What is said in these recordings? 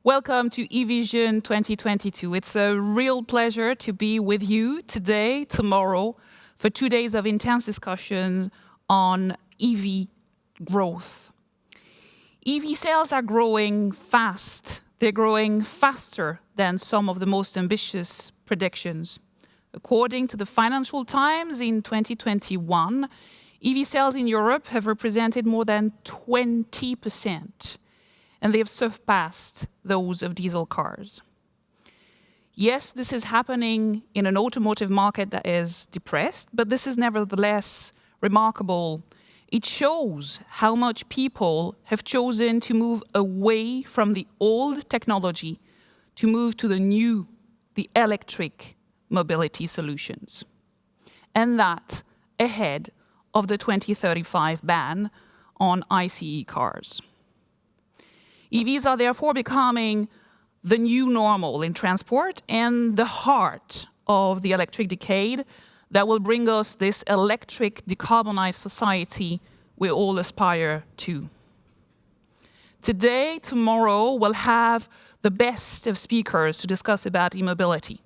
Welcome to EVision 2022. It's a real pleasure to be with you today, tomorrow, for 2 days of intense discussion on EV growth. EV sales are growing fast. They're growing faster than some of the most ambitious predictions. According to the Financial Times, in 2021, EV sales in Europe have represented more than 20%. And they have surpassed those of diesel cars. Yes, this is happening in an automotive market that is depressed, but this is nevertheless remarkable. It shows how much people have chosen to move away from the old technology to move to the new, the electric mobility solutions. And that ahead of the 2035 ban on ICE cars. EVs are therefore becoming the new normal in transport and the heart of the electric decade that will bring us this electric decarbonized society we all aspire to. Today, tomorrow, we'll have the best of speakers to discuss about e-mobility.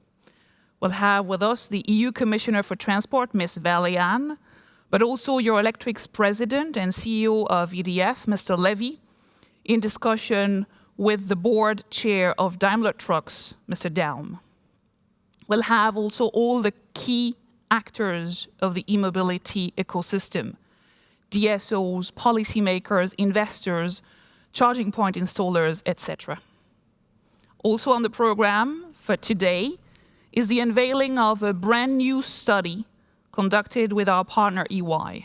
We'll have with us the EU Commissioner for Transport, Ms. Vălean, but also Eurelectric's President and CEO of EDF, Mr. Levy, in discussion with the board chair of Daimler Trucks, Mr. Daum. We'll have also all the key actors of the e-mobility ecosystem, DSOs, policymakers, investors, charging point installers, etc. Also on the program for today is the unveiling of a brand new study conducted with our partner EY.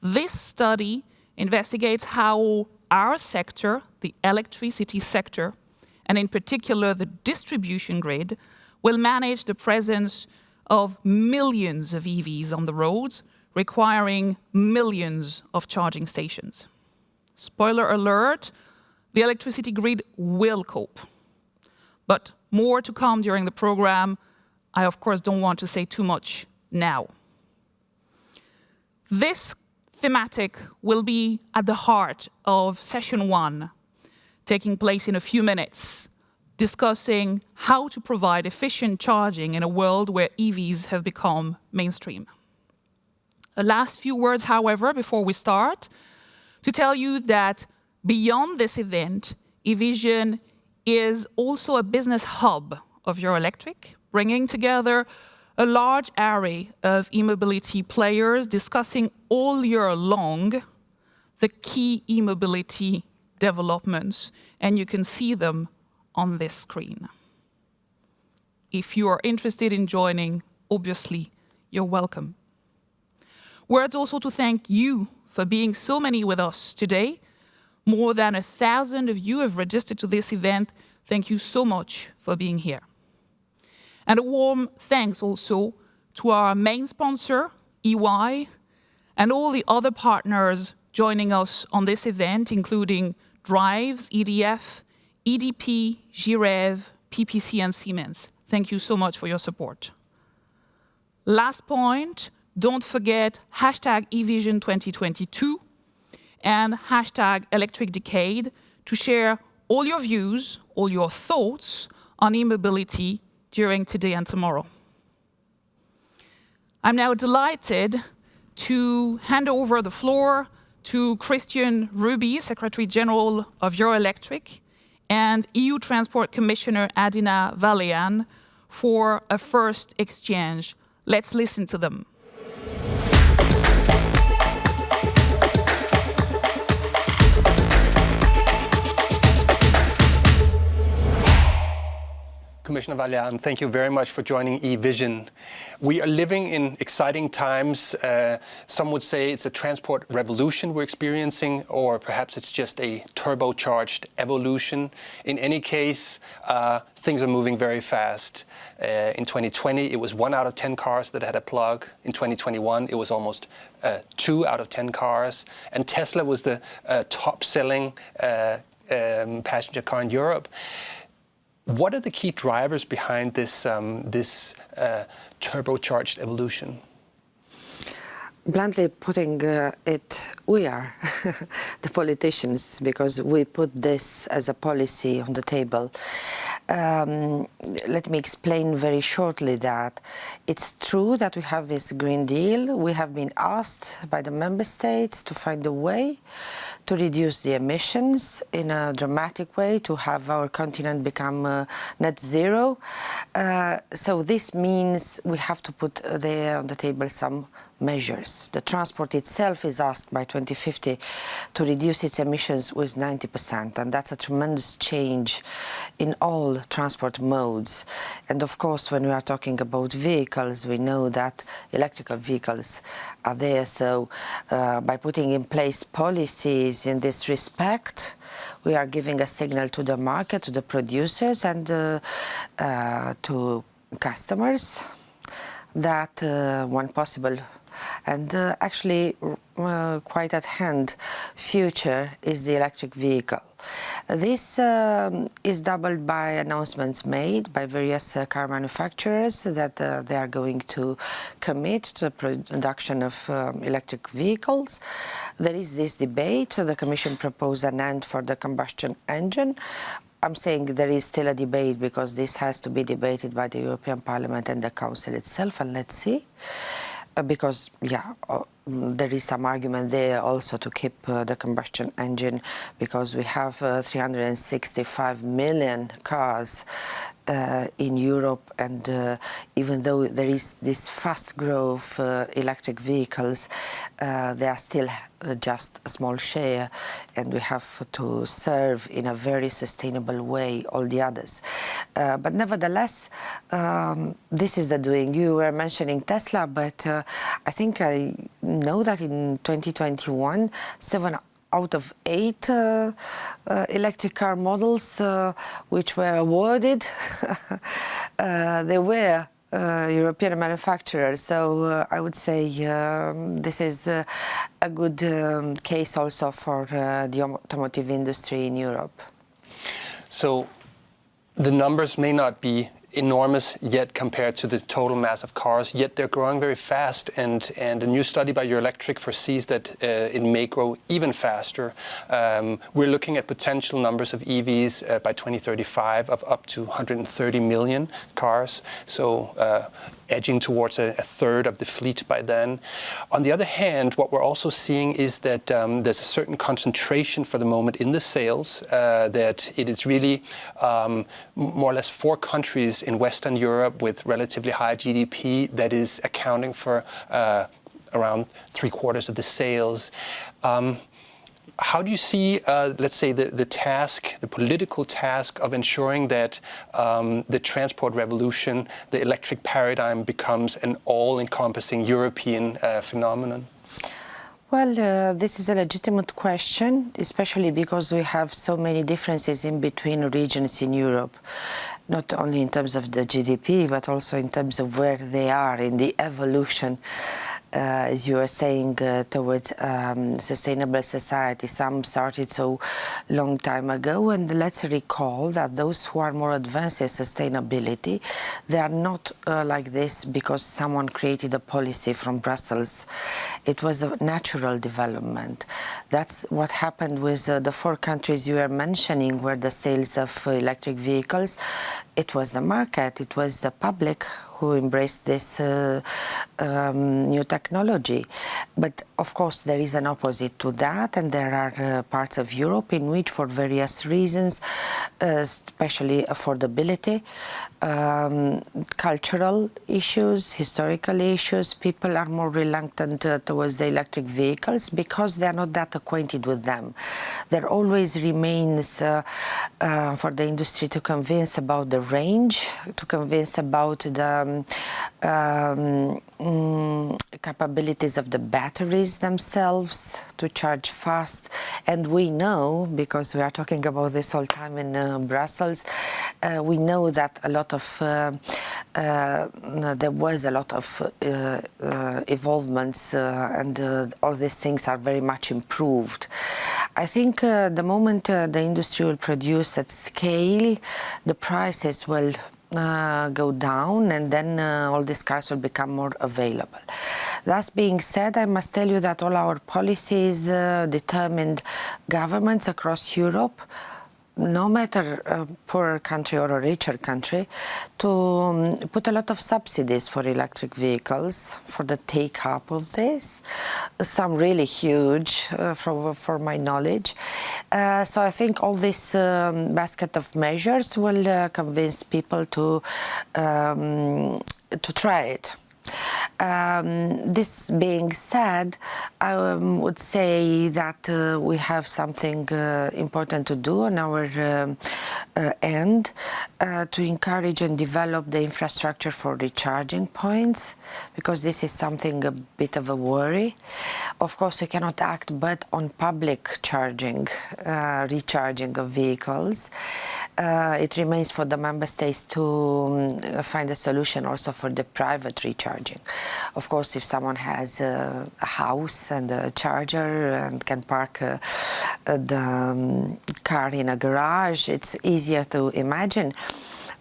This study investigates how our sector, the electricity sector, and in particular the distribution grid, will manage the presence of millions of EVs on the roads, requiring millions of charging stations. Spoiler alert, the electricity grid will cope. But more to come during the program. I, of course, don't want to say too much now. This thematic will be at the heart of session 1, taking place in a few minutes, discussing how to provide efficient charging in a world where EVs have become mainstream. A last few words, however, before we start, to tell you that beyond this event, EVision is also a business hub of Eurelectric, bringing together a large array of e-mobility players discussing all year long the key e-mobility developments, and you can see them on this screen. If you are interested in joining, obviously, you're welcome. Words also to thank you for being so many with us today. More than 1,000 of you have registered to this event. Thank you so much for being here. And a warm thanks also to our main sponsor, EY, and all the other partners joining us on this event, including Drives, EDF, EDP, GREV, PPC, and Siemens. Thank you so much for your support. Last point, don't forget hashtag EVision 2022 and hashtag Electric Decade to share all your views, all your thoughts on e-mobility during today and tomorrow. I'm now delighted to hand over the floor to Christian Ruby, Secretary General of Eurelectric, and EU Transport Commissioner Adina Vălean for a first exchange. Let's listen to them. Commissioner Vălean, thank you very much for joining EVision. We are living in exciting times. Some would say it's a transport revolution we're experiencing, or perhaps it's just a turbocharged evolution. In any case, things are moving very fast. In 2020, it was 1 out of 10 cars that had a plug. In 2021, it was almost 2 out of 10 cars. And Tesla was the top-selling passenger car in Europe. What are the key drivers behind this turbocharged evolution? Bluntly putting it, we are the politicians, because we put this as a policy on the table. Let me explain very shortly that it's true that we have this Green Deal. We have been asked by the member states to find a way to reduce the emissions in a dramatic way, to have our continent become net zero. So this means we have to put there on the table some measures. The transport itself is asked by 2050 to reduce its emissions with 90%, and that's a tremendous change in all transport modes. And of course, when we are talking about vehicles, we know that electrical vehicles are there. So by putting in place policies in this respect, we are giving a signal to the market, to the producers, and to customers that one possible and actually quite at hand future is the electric vehicle. This is doubled by announcements made by various car manufacturers that they are going to commit to the production of electric vehicles. There is this debate. The Commission proposed an end for the combustion engine. I'm saying there is still a debate because this has to be debated by the European Parliament and the Council itself, and let's see. Because, yeah, there is some argument there also to keep the combustion engine, because we have 365 million cars in Europe, and even though there is this fast growth electric vehicles, they are still just a small share, and we have to serve in a very sustainable way all the others. But nevertheless, this is the doing. You were mentioning Tesla, but I think I know that in 2021, 7 out of 8 electric car models which were awarded, they were European manufacturers. So I would say this is a good case also for the automotive industry in Europe. So the numbers may not be enormous yet compared to the total mass of cars, yet they're growing very fast, and a new study by Electric foresees that it may grow even faster. We're looking at potential numbers of EVs by 2035 of up to 130 million cars, so edging towards a third of the fleet by then. On the other hand, what we're also seeing is that there's a certain concentration for the moment in the sales, that it is really more or less 4 countries in Western Europe with relatively high GDP that is accounting for around 3/4 of the sales. How do you see, let's say, the task, the political task of ensuring that the transport revolution, the electric paradigm, becomes an all-encompassing European phenomenon? Well, this is a legitimate question, especially because we have so many differences in between regions in Europe, not only in terms of the GDP, but also in terms of where they are in the evolution, as you were saying, towards sustainable society. Some started so long time ago, and let's recall that those who are more advanced in sustainability, they are not like this because someone created a policy from Brussels. It was a natural development. That's what happened with the 4 countries you were mentioning, where the sales of electric vehicles, it was the market, it was the public who embraced this new technology. But of course there is an opposite to that, and there are parts of Europe in which, for various reasons, especially affordability, cultural issues, historical issues, people are more reluctant towards the electric vehicles because they are not that acquainted with them. There always remains for the industry to convince about the range, to convince about the capabilities of the batteries themselves to charge fast. And we know, because we are talking about this all time in Brussels, we know that a lot of there was a lot of evolvements, and all these things are very much improved. I think the moment the industry will produce at scale, the prices will go down, and then all these cars will become more available. That being said, I must tell you that all our policies determined governments across Europe, no matter a poorer country or a richer country, to put a lot of subsidies for electric vehicles, for the take-up of this, some really huge, for my knowledge. So I think all this basket of measures will convince people to try it. This being said, I would say that we have something important to do on our end to encourage and develop the infrastructure for recharging points, because this is something a bit of a worry. Of course, we cannot act but on public charging, recharging of vehicles. It remains for the member states to find a solution also for the private recharging. Of course, if someone has a house and a charger and can park the car in a garage, it's easier to imagine.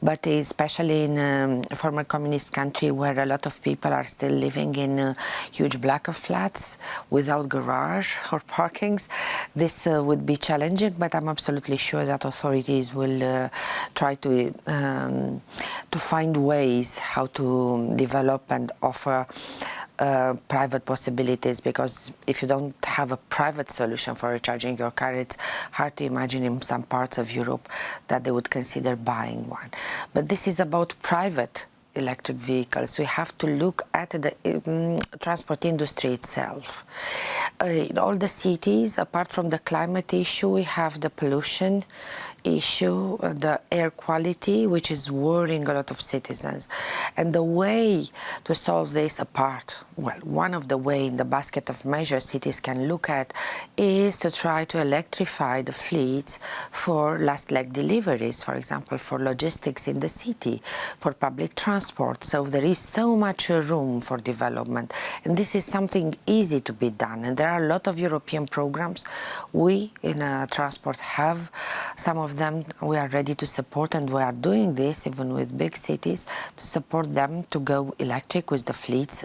But especially in a former communist country where a lot of people are still living in huge block of flats without garage or parkings, this would be challenging, but I'm absolutely sure that authorities will try to find ways how to develop and offer private possibilities, because if you don't have a private solution for recharging your car, it's hard to imagine in some parts of Europe that they would consider buying one. But this is about private electric vehicles. We have to look at the transport industry itself. In all the cities, apart from the climate issue, we have the pollution issue, the air quality, which is worrying a lot of citizens. And the way to solve this one of the ways in the basket of measures cities can look at is to try to electrify the fleets for last leg deliveries, for example, for logistics in the city, for public transport. So there is so much room for development. And this is something easy to be done. And there are a lot of European programs. We in transport have some of them. We are ready to support, and we are doing this even with big cities to support them to go electric with the fleets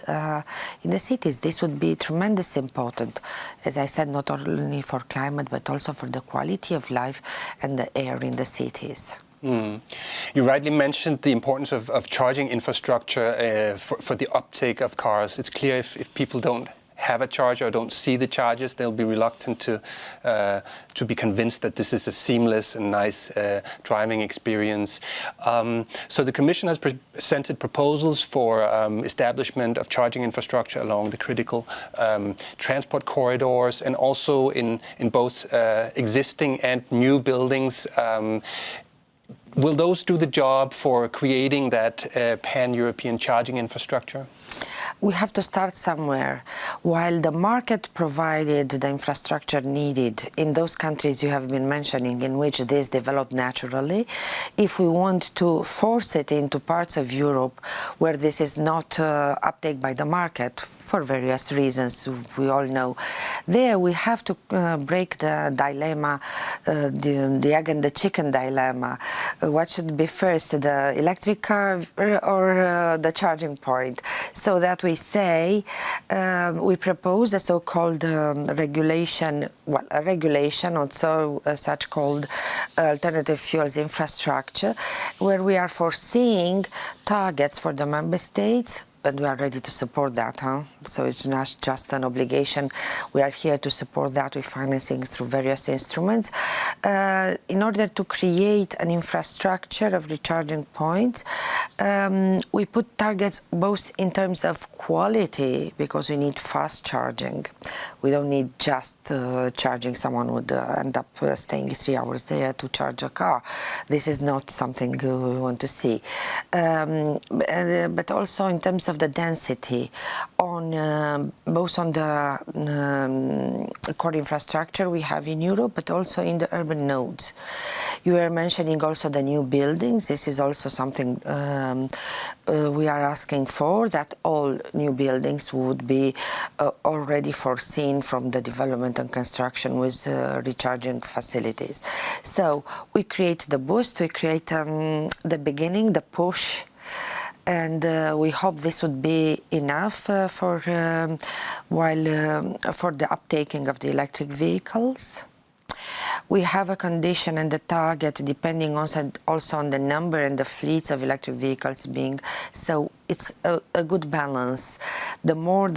in the cities. This would be tremendously important, as I said, not only for climate but also for the quality of life and the air in the cities. You rightly mentioned the importance of charging infrastructure for the uptake of cars. It's clear if people don't have a charger or don't see the chargers, they'll be reluctant to be convinced that this is a seamless and nice driving experience. So the Commission has presented proposals for establishment of charging infrastructure along the critical transport corridors, and also in both existing and new buildings. Will those do the job for creating that pan-European charging infrastructure? We have to start somewhere. While the market provided the infrastructure needed in those countries you have been mentioning, in which this developed naturally, if we want to force it into parts of Europe where this is not uptake by the market, for various reasons we all know, there we have to break the dilemma, the egg and the chicken dilemma. What should be first, the electric car or the charging point? So that we say, we propose a so-called regulation, a regulation, also such called alternative fuels infrastructure, where we are foreseeing targets for the member states. And we are ready to support that, So it's not just an obligation. We are here to support that with financing through various instruments. In order to create an infrastructure of recharging points, we put targets both in terms of quality, because we need fast charging. We don't need just charging. Someone would end up staying 3 hours there to charge a car. This is not something we want to see. But also in terms of the density on both on the core infrastructure we have in Europe, but also in the urban nodes. You were mentioning also the new buildings. This is also something we are asking for, that all new buildings would be already foreseen from the development and construction with recharging facilities. So we create the boost, we create the beginning, the push, and we hope this would be enough for the uptaking of the electric vehicles. We have a condition and the target depending also on the number and the fleets of electric vehicles being, so it's a good balance. The more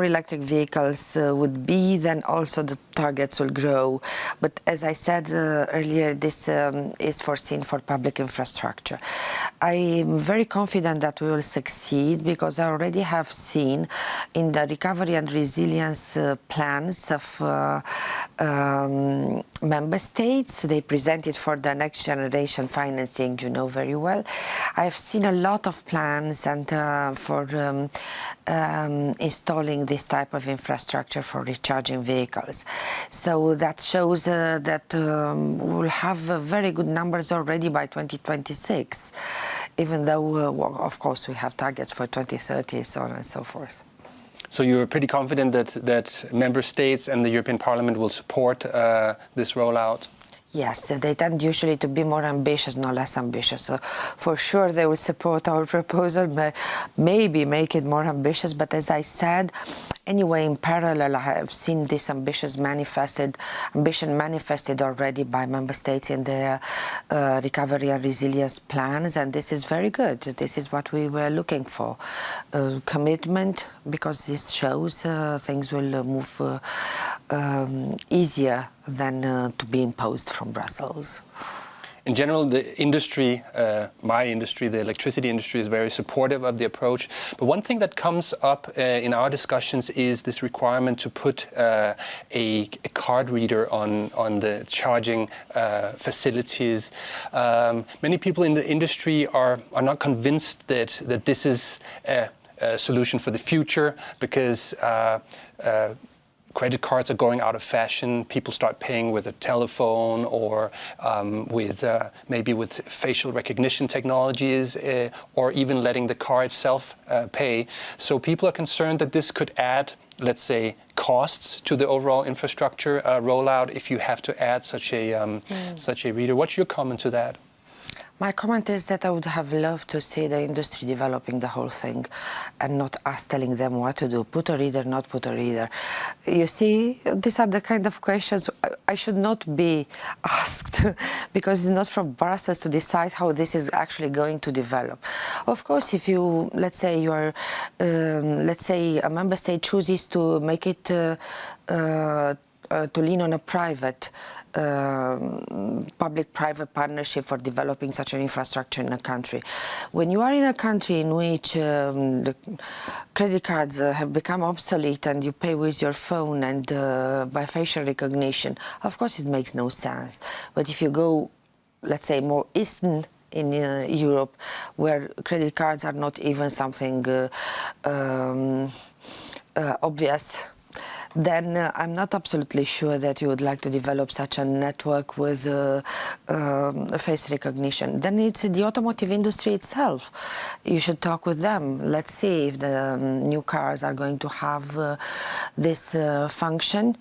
electric vehicles would be, then also the targets will grow. But as I said earlier, this is foreseen for public infrastructure. I'm very confident that we will succeed, because I already have seen in the recovery and resilience plans of member states, they presented for the next generation financing, you know very well. I've seen a lot of plans and for installing this type of infrastructure for recharging vehicles. So that shows that we'll have very good numbers already by 2026, even though, of course, we have targets for 2030, so on and so forth. So you're pretty confident that member states and the European Parliament will support this rollout? Yes, they tend usually to be more ambitious, not less ambitious. So for sure they will support our proposal, maybe make it more ambitious. But as I said, anyway, in parallel, I have seen this ambition manifested already by member states in their recovery and resilience plans, and this is very good. This is what we were looking for, commitment, because this shows things will move easier than to be imposed from Brussels. In general, the industry, my industry, the electricity industry, is very supportive of the approach. But one thing that comes up in our discussions is this requirement to put a card reader on the charging facilities. Many people in the industry are not convinced that this is a solution for the future, because credit cards are going out of fashion. People start paying with a telephone or maybe with facial recognition technologies, or even letting the car itself pay. So people are concerned that this could add, let's say, costs to the overall infrastructure rollout if you have to add such a reader. What's your comment to that? My comment is that I would have loved to see the industry developing the whole thing and not us telling them what to do, put a reader, not put a reader. You see, these are the kind of questions I should not be asked, because it's not from Brussels to decide how this is actually going to develop. Of course, if you, let's say a member state chooses to make it to lean on a private public-private partnership for developing such an infrastructure in a country. When you are in a country in which the credit cards have become obsolete and you pay with your phone and by facial recognition, of course it makes no sense. But if you go, let's say, more eastern in Europe, where credit cards are not even something obvious, then I'm not absolutely sure that you would like to develop such a network with face recognition. Then it's the automotive industry itself. You should talk with them. Let's see if the new cars are going to have this function,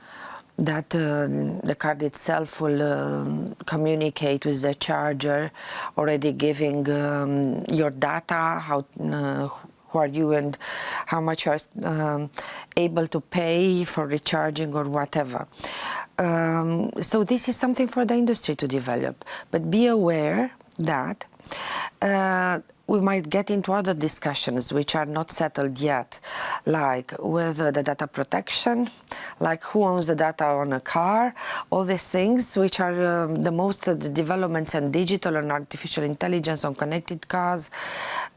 that the card itself will communicate with the charger, already giving your data, who are you and how much you are able to pay for recharging or whatever. So this is something for the industry to develop. But be aware that we might get into other discussions which are not settled yet, like whether the data protection, like who owns the data on a car, all these things which are the most of the developments in digital and artificial intelligence on connected cars.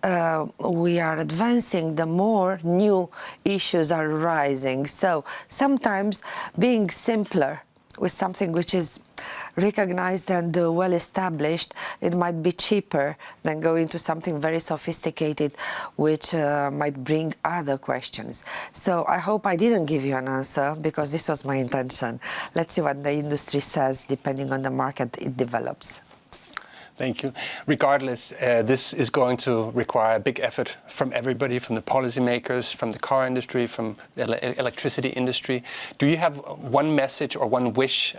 We are advancing, the more new issues are arising. So sometimes being simpler with something which is recognized and well established, it might be cheaper than going to something very sophisticated, which might bring other questions. So I hope I didn't give you an answer, because this was my intention. Let's see what the industry says, depending on the market it develops. Thank you. Regardless, this is going to require a big effort from everybody, from the policymakers, from the car industry, from the electricity industry. Do you have one message or one wish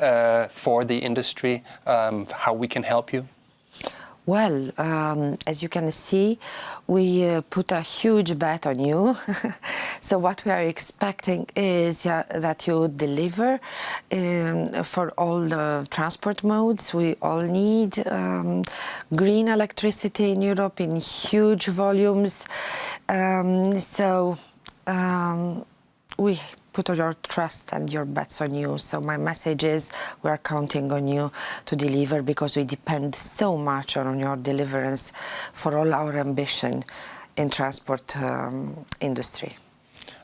for the industry, how we can help you? Well, as you can see, we put a huge bet on you. So what we are expecting is that you deliver for all the transport modes. We all need green electricity in Europe in huge volumes. We put all your trust and your bets on you. So my message is, we are counting on you to deliver, because we depend so much on your deliverance for all our ambition in transport industry.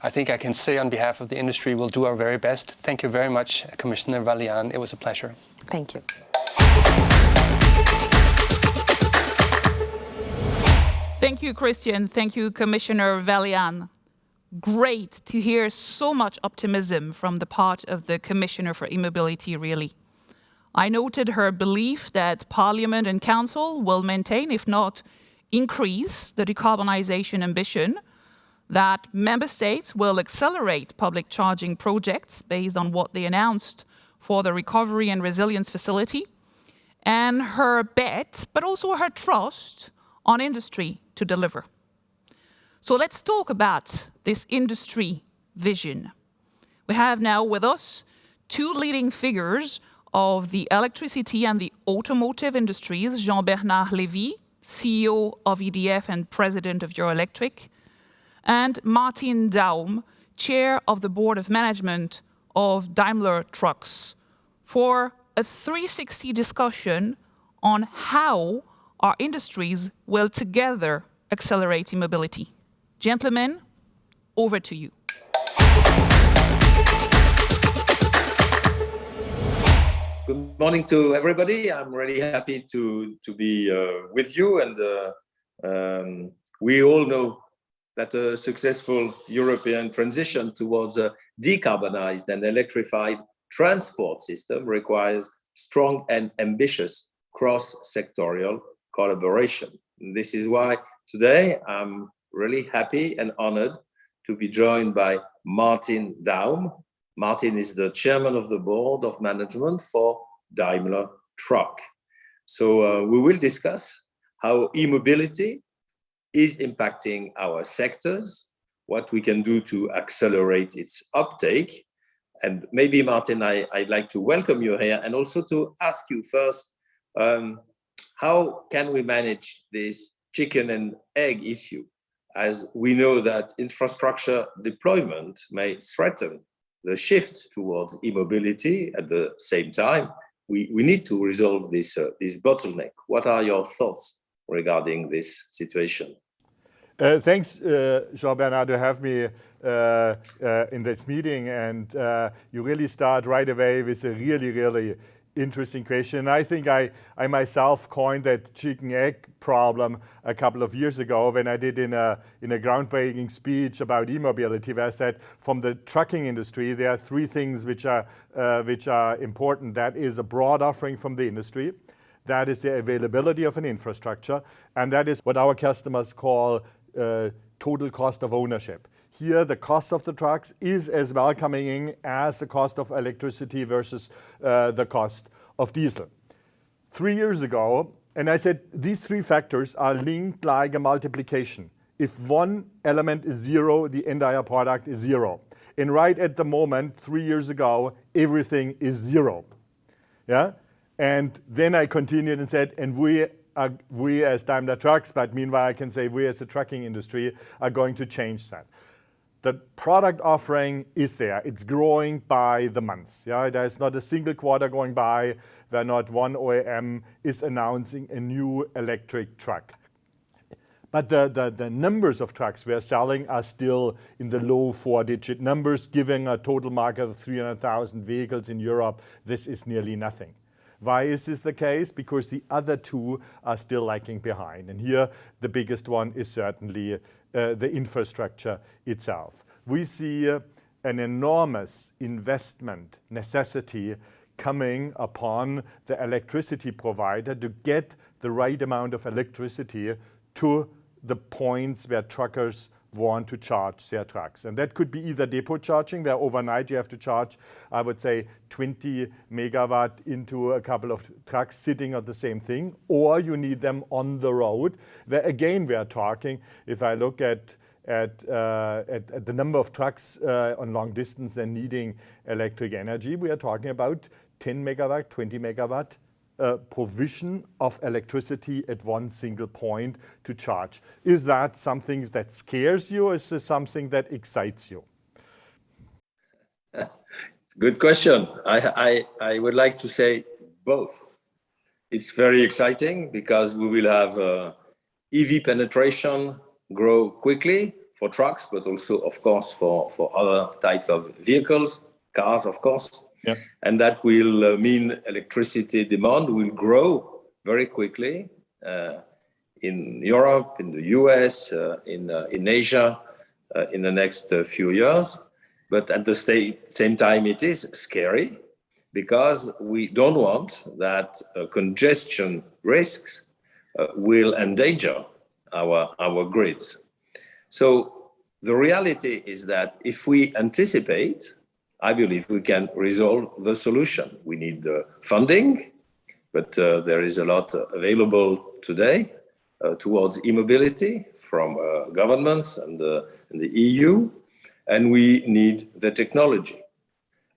I think I can say on behalf of the industry, we'll do our very best. Thank you very much, Commissioner Vălean. It was a pleasure. Thank you. Thank you, Christian. Thank you, Commissioner Vălean. Great to hear so much optimism from the part of the Commissioner for E-Mobility, really. I noted her belief that Parliament and Council will maintain, if not increase, the decarbonization ambition, that Member States will accelerate public charging projects based on what they announced for the Recovery and Resilience Facility, and her bet, but also her trust on industry to deliver. So let's talk about this industry vision. We have now with us two leading figures of the electricity and the automotive industries, Jean-Bernard Lévy, CEO of EDF and President of Eurelectric, and Martin Daum, Chair of the Board of Management of Daimler Trucks, for a 360 discussion on how our industries will together accelerate e-mobility. Gentlemen, over to you. Good morning to everybody. I'm really happy to be with you, and we all know that a successful European transition towards a decarbonized and electrified transport system requires strong and ambitious cross-sectorial collaboration. And this is why today I'm really happy and honored to be joined by Martin Daum. Martin is the chairman of the board of management for Daimler Truck. So we will discuss how e-mobility is impacting our sectors, what we can do to accelerate its uptake. And maybe, Martin, I'd like to welcome you here and also to ask you first, how can we manage this chicken and egg issue? As we know that infrastructure deployment may threaten the shift towards e-mobility. At the same time, we need to resolve this bottleneck. What are your thoughts regarding this situation? Thanks, Jean-Bernard, to have me in this meeting. And you really start right away with a really, really interesting question. I think I myself coined that chicken-egg problem a couple of years ago when I did in a groundbreaking speech about e-mobility, where I said from the trucking industry there are three things which are important. That is a broad offering from the industry, that is the availability of an infrastructure, and that is what our customers call total cost of ownership. Here, the cost of the trucks is as welcoming as the cost of electricity versus the cost of diesel. 3 years ago, and I said these three factors are linked like a multiplication. If one element is zero, the entire product is zero. And right at the moment, 3 years ago, everything is zero. Yeah? And then I continued and said, and we as Daimler Trucks, but meanwhile I can say we as the trucking industry are going to change that. The product offering is there. It's growing by the months. Yeah? There's not a single quarter going by where not one OEM is announcing a new electric truck. But the numbers of trucks we are selling are still in the low 4-digit numbers, giving a total market of 300,000 vehicles in Europe. This is nearly nothing. Why is this the case? Because the other two are still lagging behind. And here, the biggest one is certainly the infrastructure itself. We see an enormous investment necessity coming upon the electricity provider to get the right amount of electricity to the points where truckers want to charge their trucks. And that could be either depot charging, where overnight you have to charge, I would say, 20 megawatt into a couple of trucks sitting on the same thing, or you need them on the road, where again we are talking, if I look at the number of trucks on long distance and needing electric energy, we are talking about 10 megawatt, 20 megawatt provision of electricity at one single point to charge. Is that something that scares you, or is this something that excites you? It's a good question. I would like to say both. It's very exciting because we will have EV penetration grow quickly for trucks, but also, of course, for other types of vehicles, cars, of course. Yeah. And that will mean electricity demand will grow very quickly in Europe, in the US, in Asia in the next few years. But at the same time, it is scary because we don't want that congestion risks will endanger our grids. So the reality is that if we anticipate, I believe we can resolve the solution. We need the funding, but there is a lot available today towards e-mobility from governments and the EU, and we need the technology.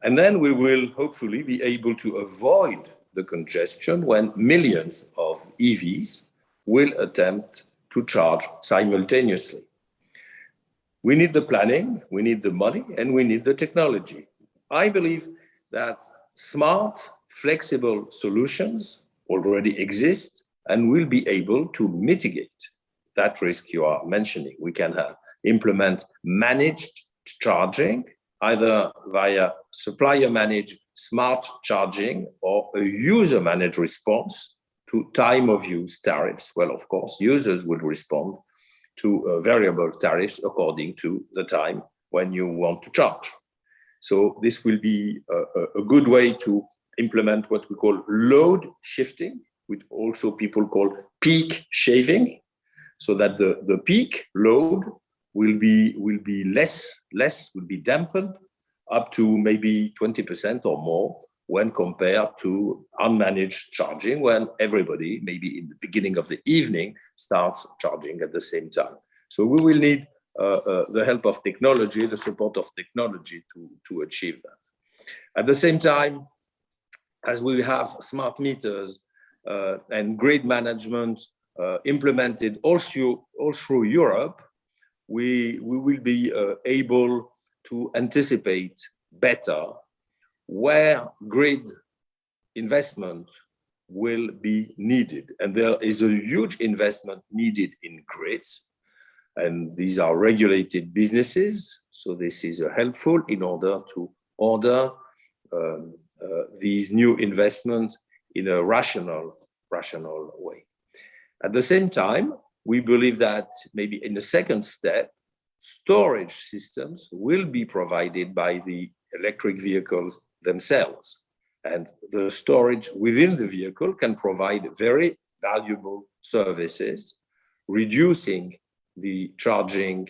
And then we will hopefully be able to avoid the congestion when millions of EVs will attempt to charge simultaneously. We need the planning, we need the money, and we need the technology. I believe that smart, flexible solutions already exist and will be able to mitigate that risk you are mentioning. We can implement managed charging, either via supplier-managed smart charging or a user-managed response to time-of-use tariffs. Well, of course, users will respond to variable tariffs according to the time when you want to charge. So this will be a good way to implement what we call load shifting, which also people call peak shaving, so that the peak load will be dampened up to maybe 20% or more when compared to unmanaged charging, when everybody, maybe in the beginning of the evening, starts charging at the same time. So we will need the help of technology, the support of technology to achieve that. At the same time, as we have smart meters and grid management implemented all through Europe, we will be able to anticipate better where grid investment will be needed. And there is a huge investment needed in grids. And these are regulated businesses. So this is helpful in order to order these new investments in a rational way. At the same time, we believe that maybe in the second step, storage systems will be provided by the electric vehicles themselves. And the storage within the vehicle can provide very valuable services, reducing the charging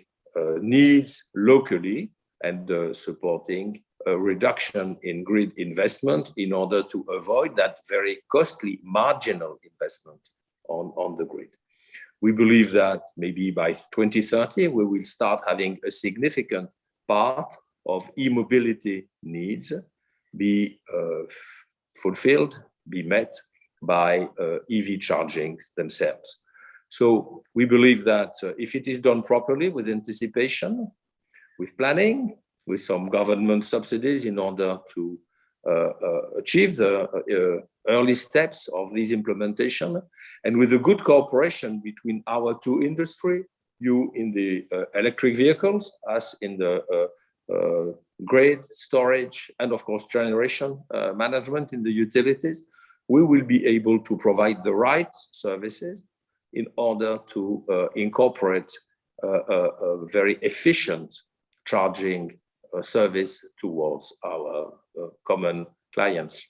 needs locally and supporting a reduction in grid investment in order to avoid that very costly marginal investment on the grid. We believe that maybe by 2030, we will start having a significant part of e-mobility needs be fulfilled, be met by EV charging themselves. So we believe that if it is done properly with anticipation, with planning, with some government subsidies in order to achieve the early steps of this implementation, and with a good cooperation between our two industries, you in the electric vehicles, us in the grid, storage, and of course generation management in the utilities, we will be able to provide the right services in order to incorporate a very efficient charging service towards our common clients.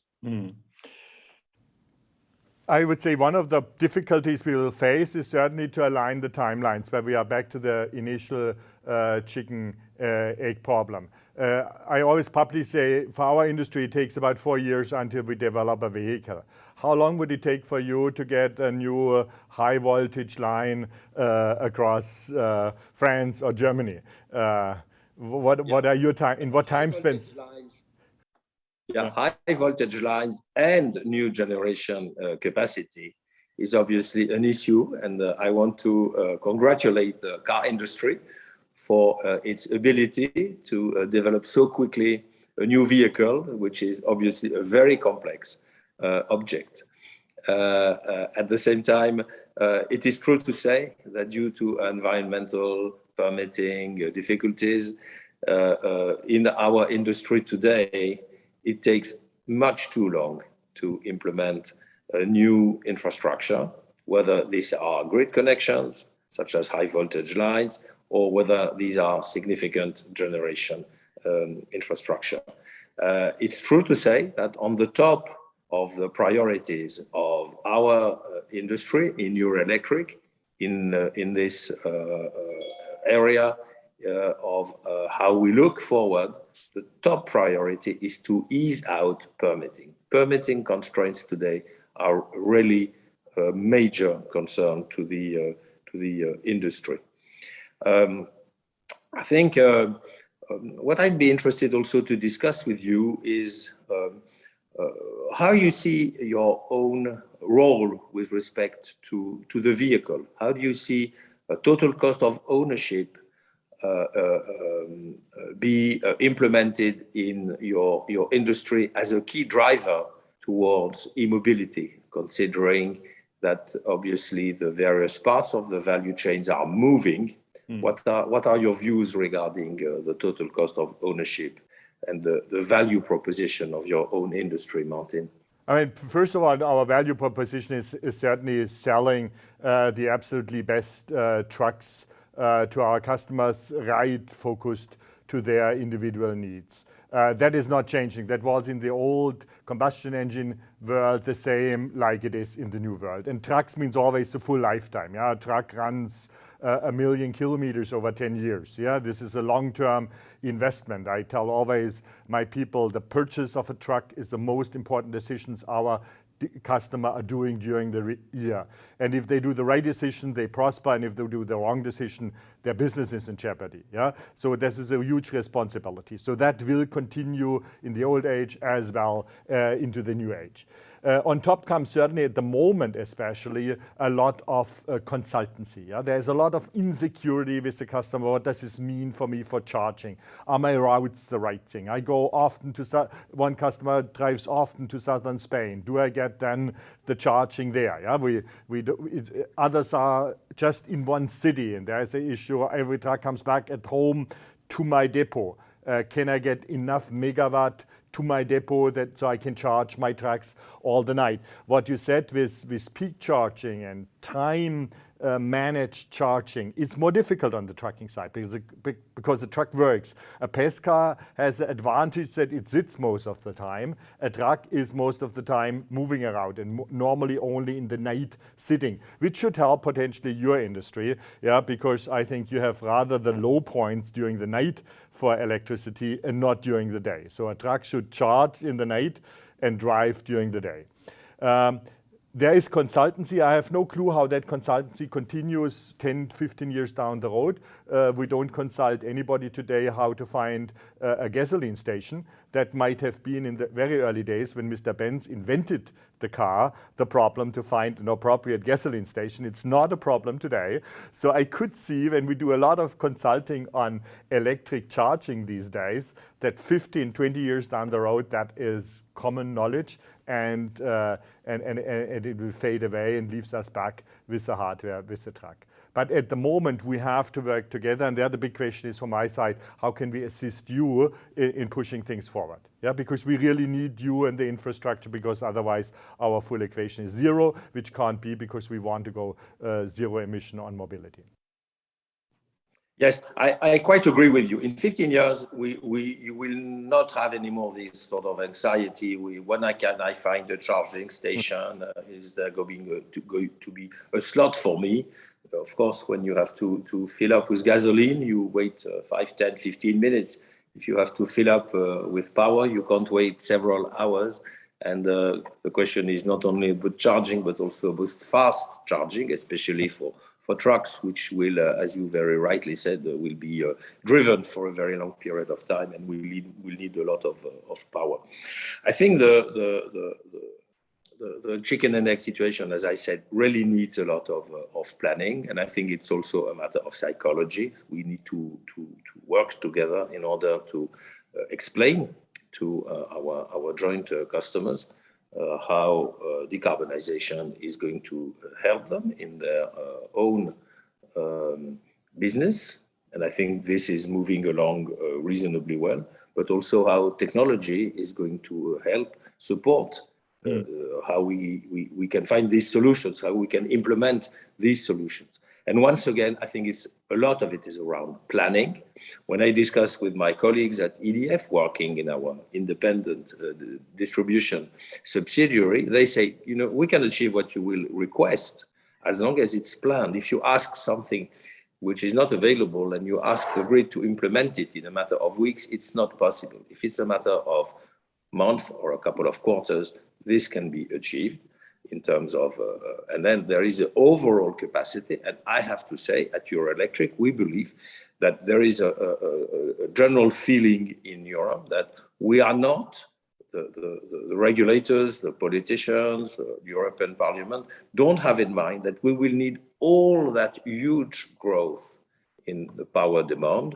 I would say one of the difficulties we will face is certainly to align the timelines, but we are back to the initial chicken egg problem. I always publicly say for our industry, it takes about 4 years until we develop a vehicle. How long would it take for you to get a new high voltage line across France or Germany? What are your time, in what time spans? Yeah, high voltage lines and new generation capacity is obviously an issue, and I want to congratulate the car industry for its ability to develop so quickly a new vehicle, which is obviously a very complex object. At the same time, it is true to say that due to environmental permitting difficulties in our industry today, it takes much too long to implement a new infrastructure, whether these are grid connections, such as high voltage lines, or whether these are significant generation infrastructure. It's true to say that on the top of the priorities of our industry in Euroelectric, in this area of how we look forward, the top priority is to ease out permitting. Permitting constraints today are really a major concern to the industry. I think what I'd be interested also to discuss with you is how you see your own role with respect to the vehicle. How do you see a total cost of ownership be implemented in your industry as a key driver towards e-mobility, considering that obviously the various parts of the value chains are moving? What are your views regarding the total cost of ownership and the value proposition of your own industry, Martin? I mean, first of all, our value proposition is certainly selling the absolutely best trucks to our customers, right focused to their individual needs. That is not changing. That was in the old combustion engine world the same like it is in the new world. And trucks means always the full lifetime. Yeah, a truck runs 1 million kilometers over 10 years. Yeah, this is a long-term investment. I tell always my people the purchase of a truck is the most important decisions our customer are doing during the year. And if they do the right decision, they prosper. And if they do the wrong decision, their business is in jeopardy. Yeah. So this is a huge responsibility. So that will continue in the old age as well into the new age. On top comes certainly at the moment especially a lot of consultancy. Yeah? There's a lot of insecurity with the customer. What does this mean for me for charging? Are my routes the right thing? I go often to, one customer drives often to southern Spain. Do I get then the charging there? Yeah? Others are just in one city and there's an issue. Every truck comes back at home to my depot. Can I get enough megawatt to my depot so I can charge my trucks all the night? What you said with peak charging and time managed charging, it's more difficult on the trucking side because the truck works. A PES car has the advantage that it sits most of the time. A truck is most of the time moving around and normally only in the night sitting, which should help potentially your industry, yeah, because I think you have rather the low points during the night for electricity and not during the day. So a truck should charge in the night and drive during the day. There is consultancy. I have no clue how that consultancy continues 10, 15 years down the road. We don't consult anybody today how to find a gasoline station. That might have been in the very early days when Mr. Benz invented the car, the problem to find an appropriate gasoline station. It's not a problem today. So I could see when we do a lot of consulting on electric charging these days, that 15, 20 years down the road, that is common knowledge and it will fade away and leaves us back with the hardware, with the truck. But at the moment, we have to work together. And the other big question is from my side, how can we assist you in pushing things forward? Yeah, because we really need you and the infrastructure, because otherwise our full equation is zero, which can't be, because we want to go zero emission on mobility. Yes, I quite agree with you. In 15 years, you will not have any more this sort of anxiety. When I find a charging station? Is there going to be a slot for me? Of course, when you have to fill up with gasoline, you wait 5, 10, 15 minutes. If you have to fill up with power, you can't wait several hours. And the question is not only about charging, but also about fast charging, especially for trucks, which will, as you very rightly said, will be driven for a very long period of time, and will need a lot of power. I think the chicken and egg situation, as I said, really needs a lot of planning, and I think it's also a matter of psychology. We need to work together in order to explain to our joint customers how decarbonization is going to help them in their own business. And I think this is moving along reasonably well, but also how technology is going to help support how we can find these solutions, how we can implement these solutions. And once again, I think a lot of it is around planning. When I discuss with my colleagues at EDF working in our independent distribution subsidiary, they say, we can achieve what you will request as long as it's planned. If you ask something which is not available and you ask the grid to implement it in a matter of weeks, it's not possible. If it's a matter of month or a couple of quarters, this can be achieved. In terms of, and then there is an overall capacity. And I have to say, at Euroelectric, we believe that there is a general feeling in Europe that we are not, the regulators, the politicians, the European Parliament, don't have in mind that we will need all that huge growth in the power demand.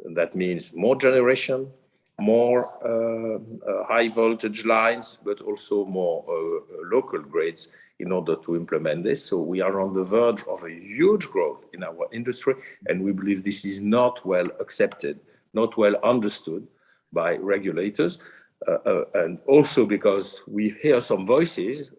And that means more generation, more high voltage lines, but also more local grids in order to implement this. So we are on the verge of a huge growth in our industry, and we believe this is not well accepted, not well understood by regulators, and also because we hear some voices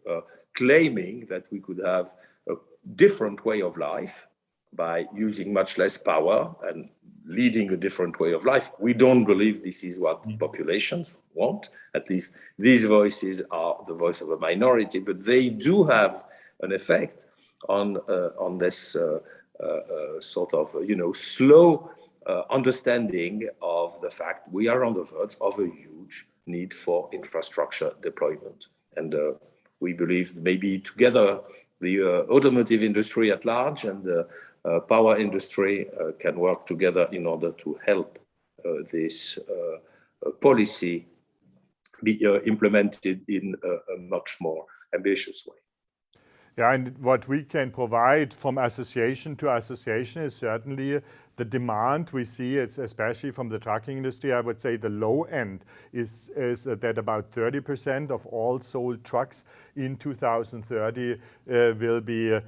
claiming that we could have a different way of life by using much less power and leading a different way of life. We don't believe this is what populations want. At least these voices are the voice of a minority, but they do have an effect on this sort of slow understanding of the fact we are on the verge of a huge need for infrastructure deployment. And we believe maybe together the automotive industry at large and the power industry can work together in order to help this policy be implemented in a much more ambitious way. Yeah, and what we can provide from association to association is certainly the demand we see, especially from the trucking industry. I would say the low end is that about 30% of all sold trucks in 2030 will be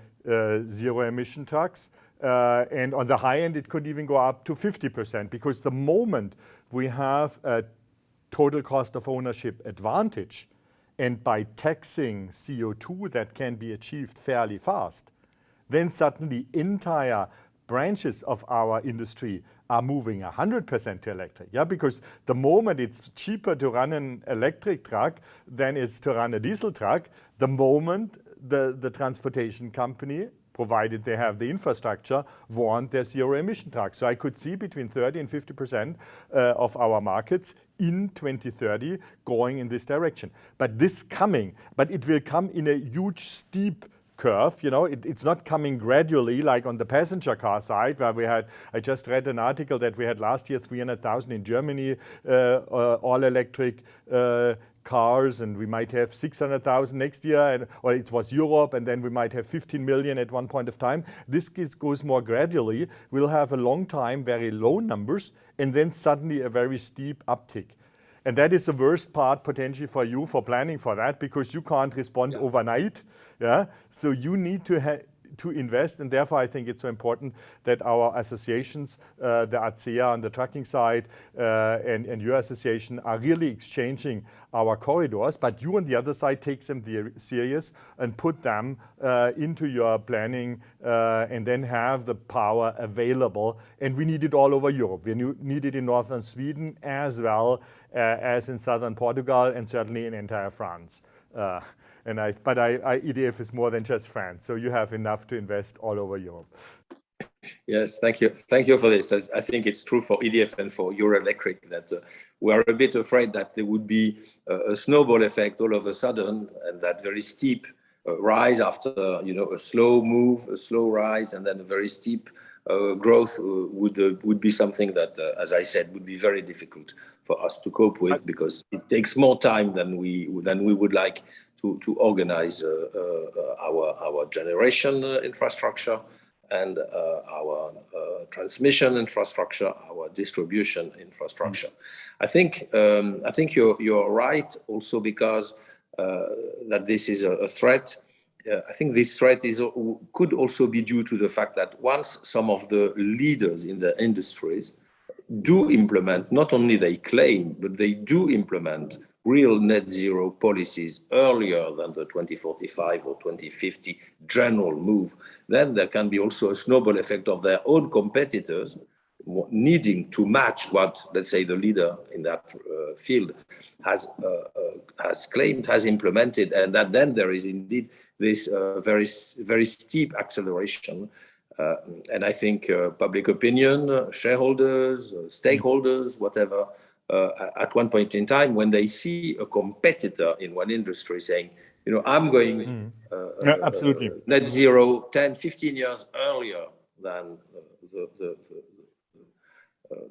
zero emission trucks. And on the high end, it could even go up to 50%, because the moment we have a total cost of ownership advantage, and by taxing CO2 that can be achieved fairly fast, then suddenly entire branches of our industry are moving 100% to electric. Yeah, because the moment it's cheaper to run an electric truck than it's to run a diesel truck, the moment the transportation company, provided they have the infrastructure, want their zero emission trucks. So I could see between 30 and 50% of our markets in 2030 going in this direction. But it will come in a huge steep curve. It's not coming gradually like on the passenger car side, where I just read an article that we had last year 300,000 in Germany, all electric cars, and we might have 600,000 next year, or it was Europe, and then we might have 15 million at one point of time. This goes more gradually. We'll have a long time, very low numbers, and then suddenly a very steep uptick. And that is the worst part potentially for you for planning for that, because you can't respond overnight. Yeah. So you need to invest, and therefore I think it's so important that our associations, the ACEA on the trucking side and your association, are really exchanging our corridors, but you on the other side take them serious and put them into your planning and then have the power available. And we need it all over Europe. We need it in northern Sweden as well as in southern Portugal, and certainly in entire France. But EDF is more than just France, so you have enough to invest all over Europe. Yes, thank you. Thank you for this. I think it's true for EDF and for Eurelectric that we are a bit afraid that there would be a snowball effect all of a sudden, and that very steep rise after, a slow move, a slow rise, and then a very steep growth would be something that, as I said, would be very difficult for us to cope with, because it takes more time than we would like to organize our generation infrastructure and our transmission infrastructure, our distribution infrastructure. I think you're right also, because that this is a threat. I think this threat could also be due to the fact that once some of the leaders in the industries do implement, not only they claim, but they do implement real net zero policies earlier than the 2045 or 2050 general move, then there can be also a snowball effect of their own competitors needing to match what, let's say, the leader in that field has claimed, has implemented, and that then there is indeed this very, very steep acceleration. And I think public opinion, shareholders, stakeholders, whatever, at one point in time, when they see a competitor in one industry saying, I'm going absolutely net zero 10, 15 years earlier than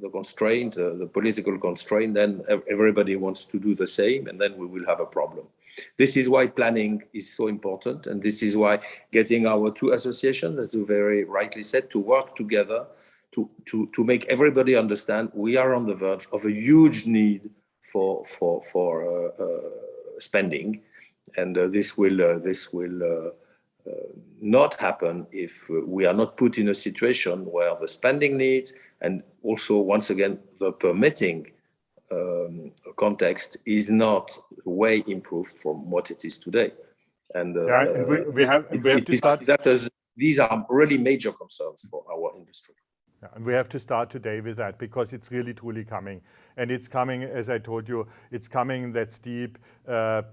the constraint, the political constraint, then everybody wants to do the same, and then we will have a problem. This is why planning is so important, and this is why getting our two associations, as you very rightly said, to work together to make everybody understand we are on the verge of a huge need for spending, and this will not happen if we are not put in a situation where the spending needs and also, once again, the permitting context is not way improved from what it is today. And we have to start. These are really major concerns for our industry. Yeah, and we have to start today with that, because it's really truly coming. And it's coming, as I told you, it's coming that steep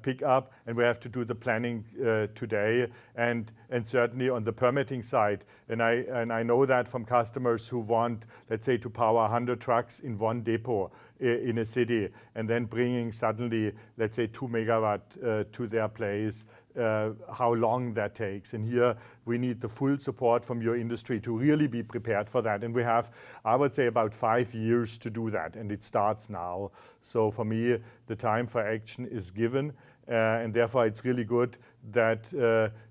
pick up, and we have to do the planning today, and certainly on the permitting side. And I know that from customers who want, let's say, to power 100 trucks in one depot in a city, and then bringing suddenly, let's say, 2 megawatt to their place, how long that takes. And here we need the full support from your industry to really be prepared for that. And we have, I would say, about 5 years to do that, and it starts now. So for me, the time for action is given, and therefore it's really good that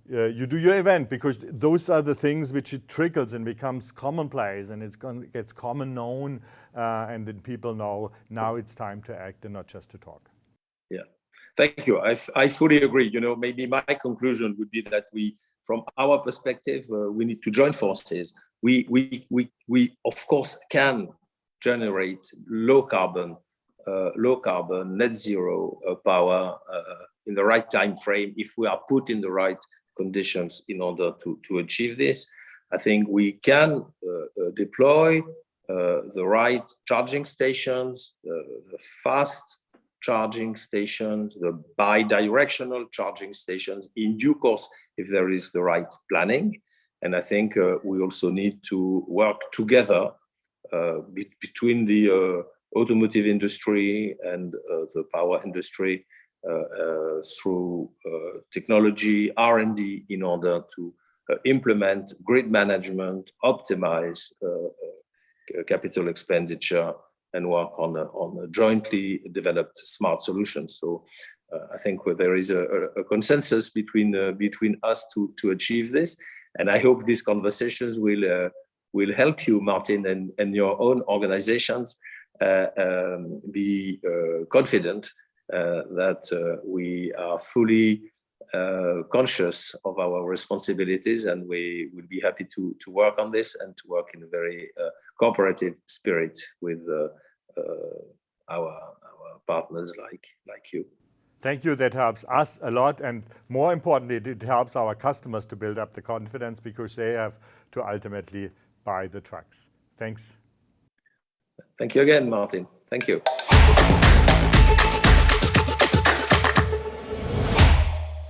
you do your event, because those are the things which it trickles and becomes commonplace, and it gets common known, and then people know now it's time to act and not just to talk. Yeah. Thank you. I fully agree. Maybe my conclusion would be that we, from our perspective, we need to join forces. We of course can generate low carbon net zero power in the right time frame if we are put in the right conditions in order to achieve this. I think we can deploy the right charging stations, the fast charging stations, the bi-directional charging stations in due course if there is the right planning. And I think we also need to work together between the automotive industry and the power industry through technology, R&D, in order to implement grid management, optimize capital expenditure, and work on a jointly developed smart solutions. So I think there is a consensus between us to achieve this, and I hope these conversations will help you, Martin, and your own organizations be confident that we are fully conscious of our responsibilities, and we will be happy to work on this and to work in a very cooperative spirit with our partners like you. Thank you. That helps us a lot, and more importantly, it helps our customers to build up the confidence because they have to ultimately buy the trucks. Thanks. Thank you again, Martin. Thank you.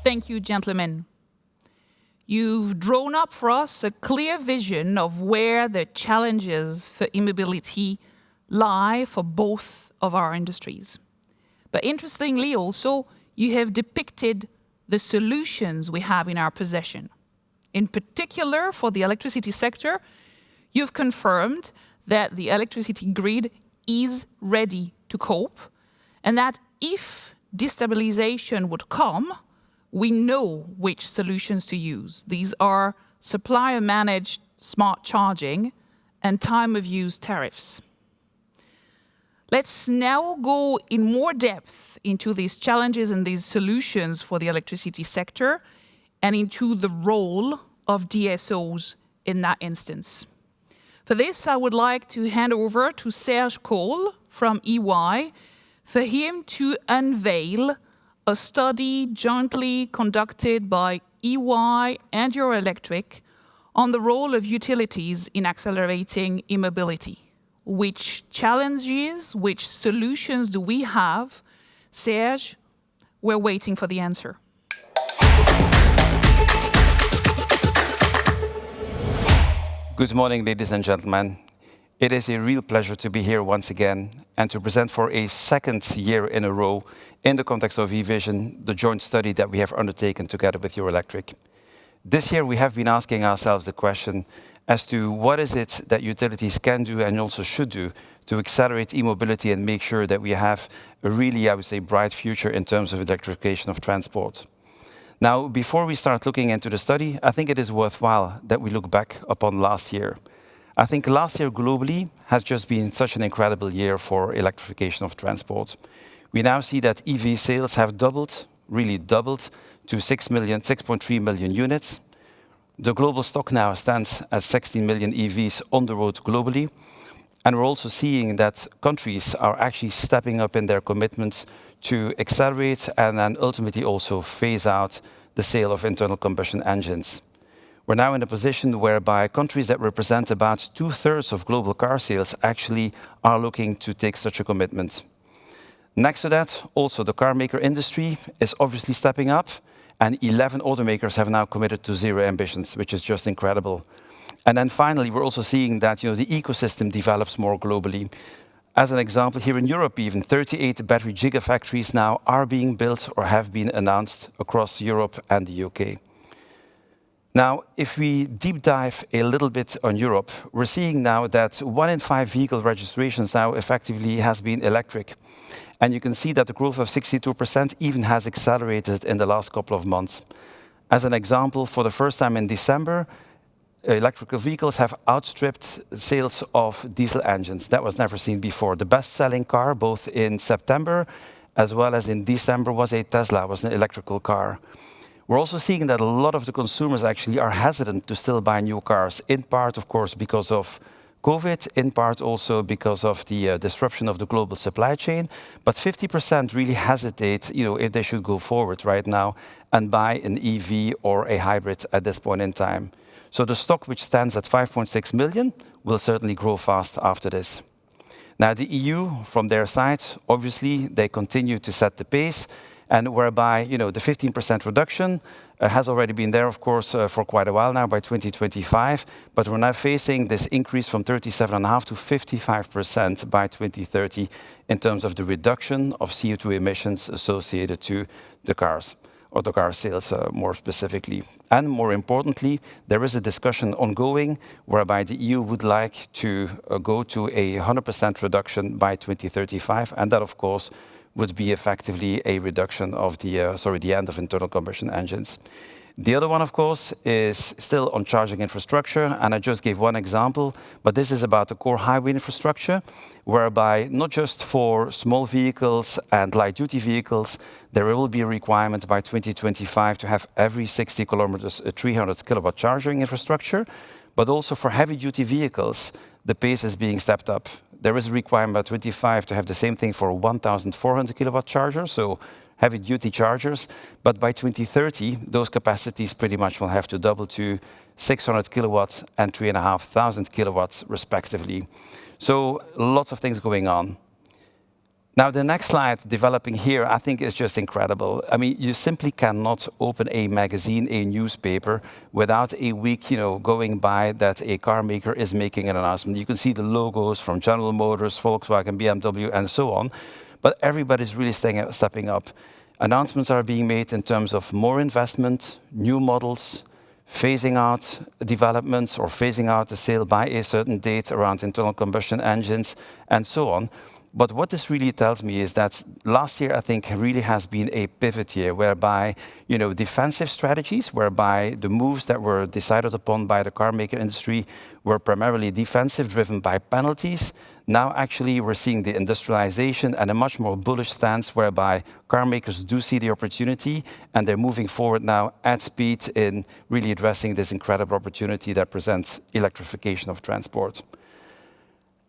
Thank you, gentlemen. You've drawn up for us a clear vision of where the challenges for e-mobility lie for both of our industries. But interestingly also, you have depicted the solutions we have in our possession. In particular, for the electricity sector, you've confirmed that the electricity grid is ready to cope, and that if destabilization would come, we know which solutions to use. These are supplier-managed smart charging and time-of-use tariffs. Let's now go in more depth into these challenges and these solutions for the electricity sector and into the role of DSOs in that instance. For this, I would like to hand over to Serge Cole from EY for him to unveil a study jointly conducted by EY and Eurelectric on the role of utilities in accelerating e-mobility. Which challenges, which solutions do we have? Serge, we're waiting for the answer. Good morning, ladies and gentlemen. It is a real pleasure to be here once again and to present for a second year in a row in the context of EVision, the joint study that we have undertaken together with Eurelectric. This year we have been asking ourselves the question as to what is it that utilities can do and also should do to accelerate e-mobility and make sure that we have a really, I would say, bright future in terms of electrification of transport. Now, before we start looking into the study, I think it is worthwhile that we look back upon last year. I think last year globally has just been such an incredible year for electrification of transport. We now see that EV sales have doubled, really doubled, to 6.3 million units. The global stock now stands at 16 million EVs on the road globally. And we're also seeing that countries are actually stepping up in their commitments to accelerate and then ultimately also phase out the sale of internal combustion engines. We're now in a position whereby countries that represent about 2/3 of global car sales actually are looking to take such a commitment. Next to that, also the car maker industry is obviously stepping up, and 11 automakers have now committed to zero emissions, which is just incredible. And then finally, we're also seeing that the ecosystem develops more globally. As an example, here in Europe, even 38 battery gigafactories now are being built or have been announced across Europe and the UK. Now, if we deep dive a little bit on Europe, we're seeing now that 1 in 5 vehicle registrations now effectively has been electric. And you can see that the growth of 62% even has accelerated in the last couple of months. As an example, for the first time in December, electrical vehicles have outstripped sales of diesel engines. That was never seen before. The best-selling car, both in September as well as in December, was a Tesla, was an electrical car. We're also seeing that a lot of the consumers actually are hesitant to still buy new cars, in part, of course, because of COVID, in part also because of the disruption of the global supply chain. But 50% really hesitate, if they should go forward right now and buy an EV or a hybrid at this point in time. So the stock, which stands at 5.6 million, will certainly grow fast after this. Now, the EU, from their side, obviously, they continue to set the pace, and whereby, the 15% reduction has already been there, of course, for quite a while now, by 2025. But we're now facing this increase from 37.5% to 55% by 2030 in terms of the reduction of CO2 emissions associated to the cars, or the car sales more specifically. And more importantly, there is a discussion ongoing whereby the EU would like to go to a 100% reduction by 2035, and that, of course, would be effectively a reduction of the end of internal combustion engines. The other one, of course, is still on charging infrastructure, and I just gave one example, but this is about the core highway infrastructure, whereby not just for small vehicles and light-duty vehicles, there will be a requirement by 2025 to have every 60 kilometers a 300 kilowatt charging infrastructure, but also for heavy-duty vehicles, the pace is being stepped up. There is a requirement by 25 to have the same thing for 1,400 kilowatt chargers, so heavy-duty chargers, but by 2030, those capacities pretty much will have to double to 600 kilowatts and 3,500 kilowatts, respectively. So lots of things going on. Now, the next slide developing here, I think is just incredible. I mean, you simply cannot open a magazine, a newspaper, without a week, going by that a car maker is making an announcement. You can see the logos from General Motors, Volkswagen, BMW, and so on. But everybody's really stepping up. Announcements are being made in terms of more investment, new models, phasing out developments or phasing out the sale by a certain date around internal combustion engines, and so on. But what this really tells me is that last year, I think, really has been a pivot year whereby, defensive strategies, whereby the moves that were decided upon by the car maker industry were primarily defensive, driven by penalties. Now, actually, we're seeing the industrialization and a much more bullish stance whereby car makers do see the opportunity and they're moving forward now at speed in really addressing this incredible opportunity that presents electrification of transport.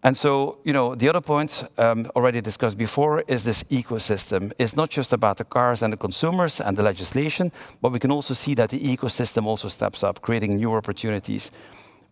And so, the other point already discussed before is this ecosystem. It's not just about the cars and the consumers and the legislation, but we can also see that the ecosystem also steps up, creating new opportunities.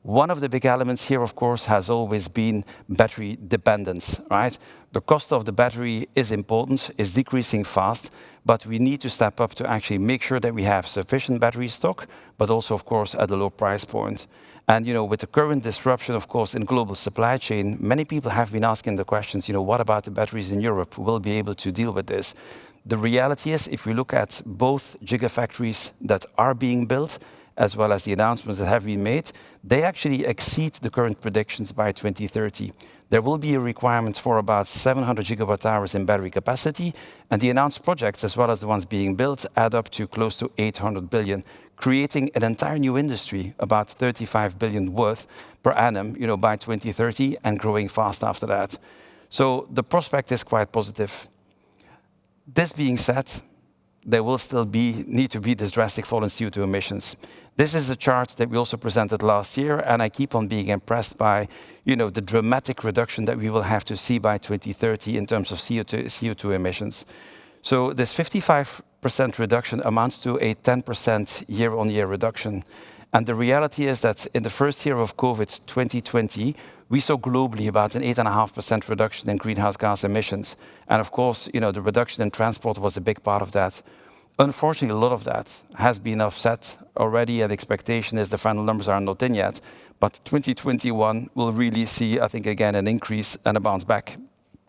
One of the big elements here, of course, has always been battery dependence, right? The cost of the battery is important, is decreasing fast, but we need to step up to actually make sure that we have sufficient battery stock, but also, of course, at a low price point. And with the current disruption, of course, in global supply chain, many people have been asking the questions, what about the batteries in Europe? Will be able to deal with this? The reality is, if we look at both gigafactories that are being built, as well as the announcements that have been made, they actually exceed the current predictions by 2030. There will be a requirement for about 700 gigawatt hours in battery capacity, and the announced projects, as well as the ones being built, add up to close to 800 billion, creating an entire new industry, about 35 billion worth per annum, by 2030, and growing fast after that. So the prospect is quite positive. This being said, there will still need to be this drastic fall in CO2 emissions. This is a chart that we also presented last year, and I keep on being impressed by, the dramatic reduction that we will have to see by 2030 in terms of CO2 emissions. So this 55% reduction amounts to a 10% year-on-year reduction. And the reality is that in the first year of COVID, 2020, we saw globally about an 8.5% reduction in greenhouse gas emissions. And of course, the reduction in transport was a big part of that. Unfortunately, a lot of that has been offset already, and the expectation is the final numbers are not in yet. But 2021 will really see, I think, again, an increase and a bounce back,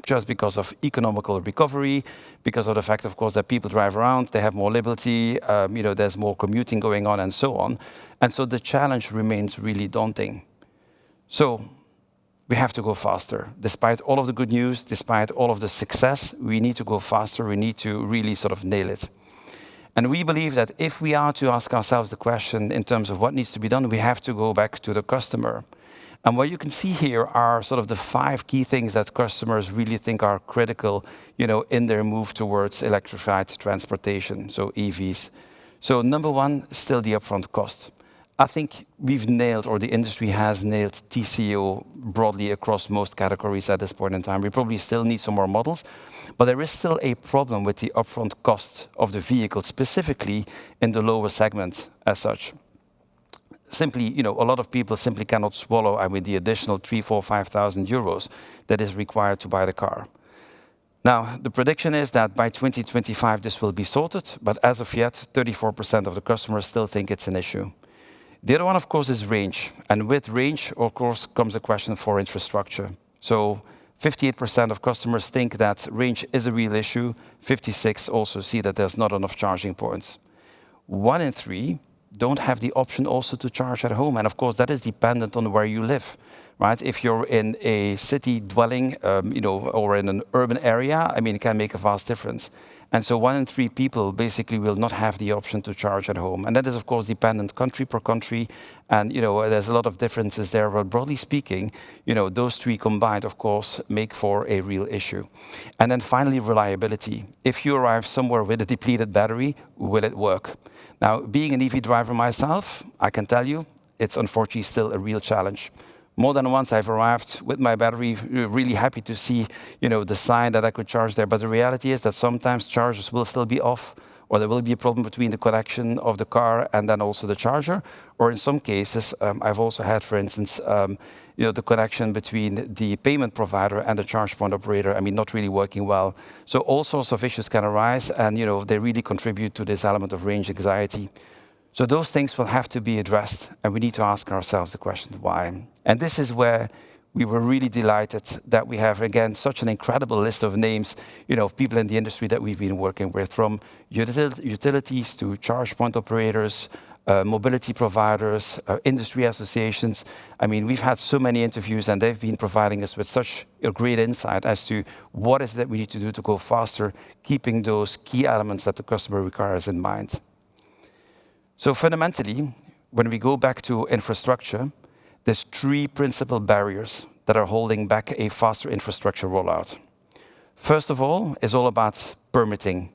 just because of economical recovery, because of the fact, of course, that people drive around, they have more liberty, there's more commuting going on, and so on. And so the challenge remains really daunting. So we have to go faster. Despite all of the good news, despite all of the success, we need to go faster. We need to really sort of nail it. And we believe that if we are to ask ourselves the question in terms of what needs to be done, we have to go back to the customer. And what you can see here are sort of the 5 key things that customers really think are critical, in their move towards electrified transportation, so EVs. So number 1, still the upfront cost. I think we've nailed, or the industry has nailed, TCO broadly across most categories at this point in time. We probably still need some more models, but there is still a problem with the upfront cost of the vehicle, specifically in the lower segment as such. Simply, a lot of people simply cannot swallow the additional 3,000, 4,000, 5,000 euros that is required to buy the car. Now, the prediction is that by 2025 this will be sorted, but as of yet, 34% of the customers still think it's an issue. The other one, of course, is range. And with range, of course, comes a question for infrastructure. So 58% of customers think that range is a real issue. 56% also see that there's not enough charging points. 1 in 3 don't have the option also to charge at home. And of course, that is dependent on where you live, right? If you're in a city dwelling, or in an urban area, it can make a vast difference. And so 1 in 3 people basically will not have the option to charge at home. And that is, of course, dependent country per country. And, there's a lot of differences there. But broadly speaking, those 3 combined, of course, make for a real issue. And then finally, reliability. If you arrive somewhere with a depleted battery, will it work? Now, being an EV driver myself, I can tell you, it's unfortunately still a real challenge. More than once I've arrived with my battery, really happy to see, the sign that I could charge there. But the reality is that sometimes chargers will still be off, or there will be a problem between the connection of the car and then also the charger. Or in some cases, I've also had, for instance, the connection between the payment provider and the charge point operator, not really working well. So all sorts of issues can arise, and they really contribute to this element of range anxiety. So those things will have to be addressed, and we need to ask ourselves the question, why? And this is where we were really delighted that we have, again, such an incredible list of names, of people in the industry that we've been working with, from utilities to charge point operators, mobility providers, industry associations. We've had so many interviews, and they've been providing us with such a great insight as to what is it that we need to do to go faster, keeping those key elements that the customer requires in mind. So fundamentally, when we go back to infrastructure, there's 3 principal barriers that are holding back a faster infrastructure rollout. First of all, is all about permitting.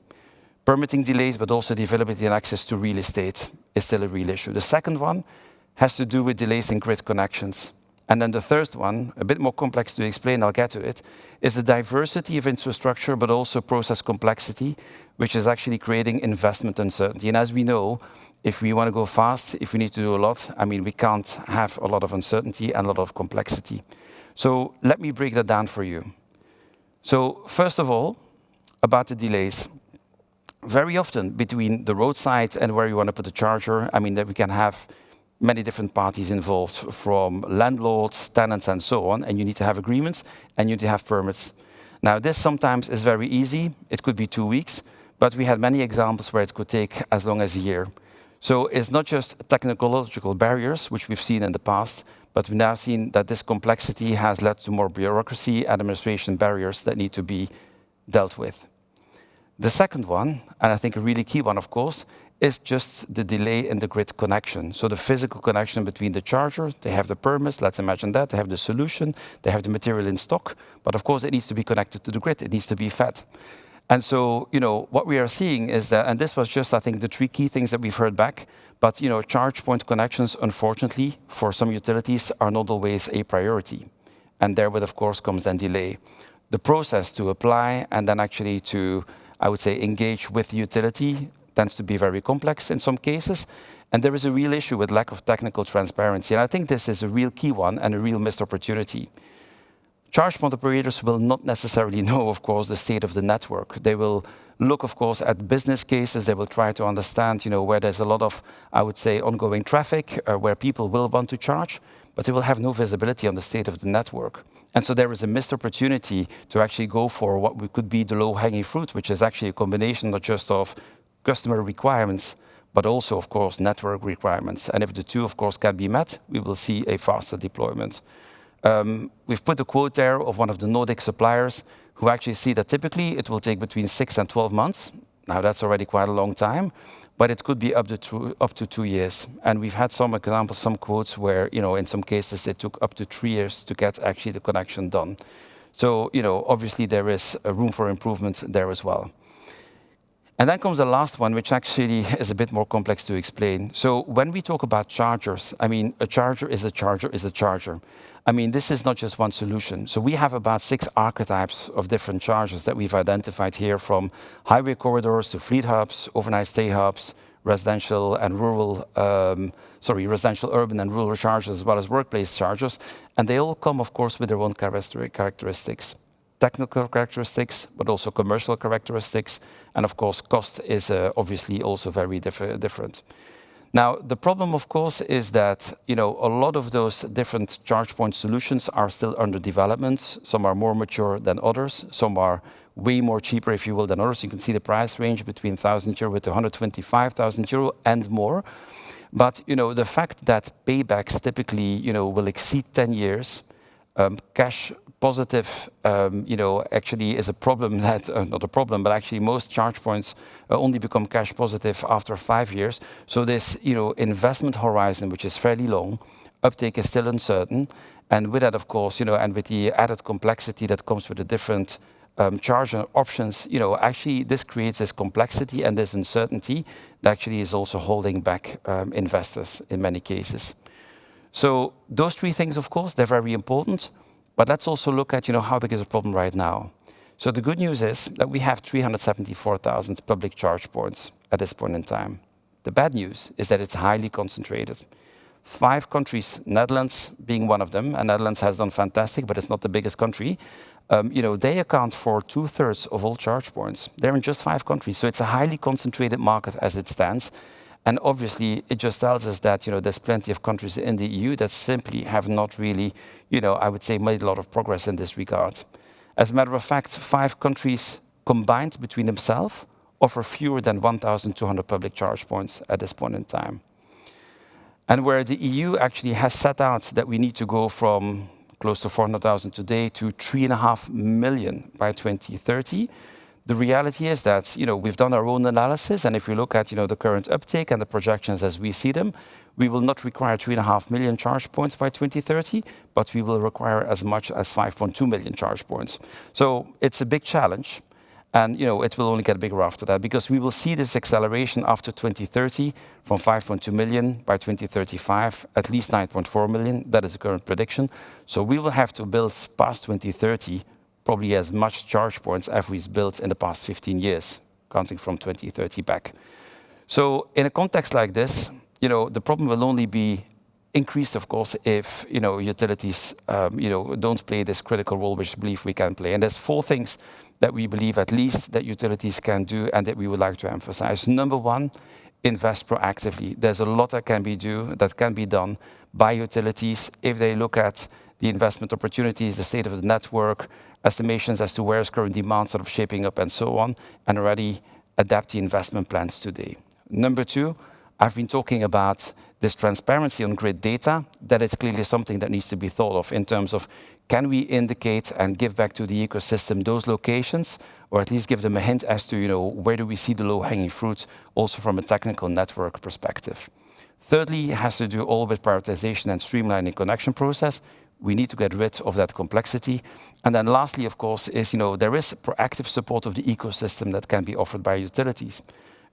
Permitting delays, but also the availability and access to real estate is still a real issue. The second one has to do with delays in grid connections. And then the third one, a bit more complex to explain, I'll get to it, is the diversity of infrastructure, but also process complexity, which is actually creating investment uncertainty. And as we know, if we want to go fast, if we need to do a lot, we can't have a lot of uncertainty and a lot of complexity. So let me break that down for you. So first of all, about the delays. Very often between the roadside and where you want to put the charger, that we can have many different parties involved, from landlords, tenants, and so on, and you need to have agreements, and you need to have permits. Now, this sometimes is very easy. It could be 2 weeks, but we had many examples where it could take as long as a year. So it's not just technological barriers, which we've seen in the past, but we've now seen that this complexity has led to more bureaucracy, administration barriers that need to be dealt with. The second one, and I think a really key one, of course, is just the delay in the grid connection. So the physical connection between the chargers, they have the permits, let's imagine that, they have the solution, they have the material in stock, but of course it needs to be connected to the grid, it needs to be fed. And so, what we are seeing is that, and this was just, I think, the 3 key things that we've heard back, but, charge point connections, unfortunately, for some utilities are not always a priority. And therewith, of course, comes then delay. The process to apply and then actually to, I would say, engage with the utility tends to be very complex in some cases. And there is a real issue with lack of technical transparency. And I think this is a real key one and a real missed opportunity. Charge point operators will not necessarily know, of course, the state of the network. They will look, of course, at business cases. They will try to understand, where there's a lot of, I would say, ongoing traffic, where people will want to charge, but they will have no visibility on the state of the network. And so there is a missed opportunity to actually go for what could be the low-hanging fruit, which is actually a combination not just of customer requirements, but also, of course, network requirements. And if the 2, of course, can be met, we will see a faster deployment. We've put a quote there of one of the Nordic suppliers who actually see that typically it will take between 6 and 12 months. Now, that's already quite a long time, but it could be up to 2 years. And we've had some examples, some quotes where, in some cases it took up to 3 years to get actually the connection done. So, obviously there is a room for improvement there as well. And then comes the last one, which actually is a bit more complex to explain. So when we talk about chargers, a charger is a charger is a charger. This is not just one solution. So we have about 6 archetypes of different chargers that we've identified here, from highway corridors to fleet hubs, overnight stay hubs, residential, urban and rural chargers, as well as workplace chargers. And they all come, of course, with their own characteristics. Technical characteristics, but also commercial characteristics. And of course, cost is obviously also very different. Now, the problem, of course, is that a lot of those different charge point solutions are still under development. Some are more mature than others. Some are way more cheaper, if you will, than others. You can see the price range between 1,000 euro to 125,000 euro and more. But the fact that paybacks typically will exceed 10 years, cash positive, actually is a problem that, not a problem, but actually most charge points only become cash positive after 5 years. So this, investment horizon, which is fairly long, uptake is still uncertain. And with that, of course, and with the added complexity that comes with the different charger options, actually this creates this complexity and this uncertainty that actually is also holding back investors in many cases. So those 3 things, of course, they're very important. But let's also look at, how big is the problem right now. So the good news is that we have 374,000 public charge points at this point in time. The bad news is that it's highly concentrated. 5 countries, Netherlands being one of them, and Netherlands has done fantastic, but it's not the biggest country. They account for 2/3 of all charge points. They're in just 5 countries, so it's a highly concentrated market as it stands. And obviously, it just tells us that there's plenty of countries in the EU that simply have not really, I would say, made a lot of progress in this regard. As a matter of fact, 5 countries combined between themselves offer fewer than 1,200 public charge points at this point in time. And where the EU actually has set out that we need to go from close to 400,000 today to 3.5 million by 2030, the reality is that we've done our own analysis, and if you look at the current uptake and the projections as we see them, we will not require 3.5 million charge points by 2030, but we will require as much as 5.2 million charge points. So it's a big challenge, and it will only get bigger after that, because we will see this acceleration after 2030 from 5.2 million by 2035, at least 9.4 million. That is the current prediction. So we will have to build past 2030 probably as much charge points as we've built in the past 15 years, counting from 2030 back. So in a context like this, the problem will only be increased, of course, if utilities don't play this critical role which we believe we can play. And there's 4 things that we believe at least that utilities can do and that we would like to emphasize. Number 1, invest proactively. There's a lot that can be done by utilities if they look at the investment opportunities, the state of the network, estimations as to where is current demand sort of shaping up and so on, and already adapt the investment plans today. Number 2, I've been talking about this transparency on grid data. That is clearly something that needs to be thought of in terms of, can we indicate and give back to the ecosystem those locations, or at least give them a hint as to where do we see the low-hanging fruit, also from a technical network perspective. Thirdly, it has to do all with prioritization and streamlining connection process. We need to get rid of that complexity. And then lastly, of course, is there is proactive support of the ecosystem that can be offered by utilities.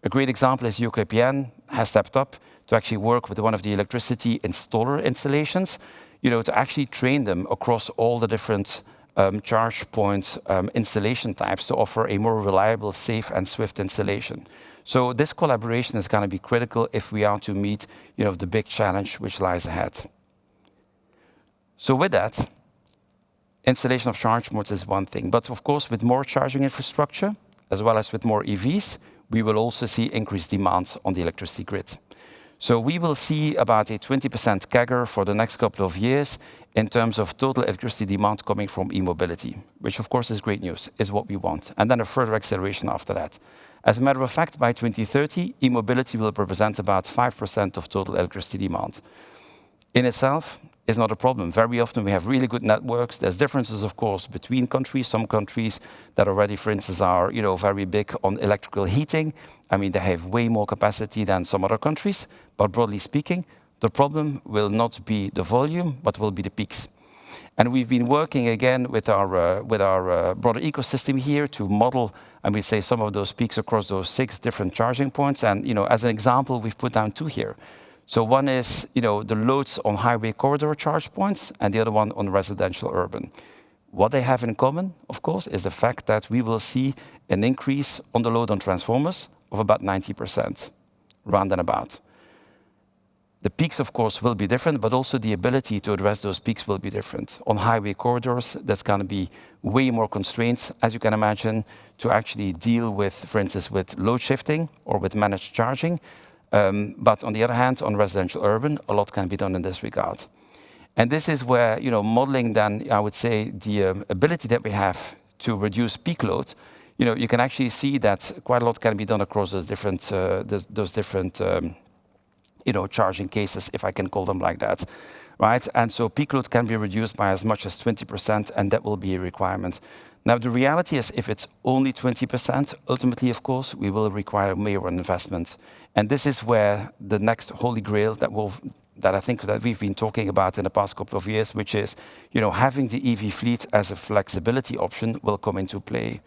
A great example is UKPN has stepped up to actually work with one of the electricity installer installations, to actually train them across all the different charge point installation types to offer a more reliable, safe and swift installation. So this collaboration is going to be critical if we are to meet the big challenge which lies ahead. So with that, installation of charge points is one thing, but of course with more charging infrastructure, as well as with more EVs, we will also see increased demand on the electricity grid. So we will see about a 20% CAGR for the next couple of years in terms of total electricity demand coming from e-mobility, which of course is great news, is what we want, and then a further acceleration after that. As a matter of fact, by 2030, e-mobility will represent about 5% of total electricity demand. In itself, is not a problem. Very often we have really good networks. There's differences, of course, between countries. Some countries that already, for instance, are very big on electrical heating. I mean, they have way more capacity than some other countries. But broadly speaking, the problem will not be the volume, but will be the peaks. And we've been working again with our broader ecosystem here to model, and we say some of those peaks across those 6 different charging points. And as an example, we've put down 2 here. So one is, the loads on highway corridor charge points, and the other one on residential urban. What they have in common, of course, is the fact that we will see an increase on the load on transformers of about 90%, round and about. The peaks, of course, will be different, but also the ability to address those peaks will be different. On highway corridors, that's going to be way more constraints, as you can imagine, to actually deal with, for instance, with load shifting or with managed charging. But on the other hand, on residential urban, a lot can be done in this regard. And this is where, modeling then, I would say, the ability that we have to reduce peak load, you can actually see that quite a lot can be done across those different charging cases, if I can call them like that, right? And so peak load can be reduced by as much as 20%, and that will be a requirement. Now, the reality is if it's only 20%, ultimately, of course, we will require more investment. And this is where the next holy grail that I think that we've been talking about in the past couple of years, which is, having the EV fleet as a flexibility option will come into play.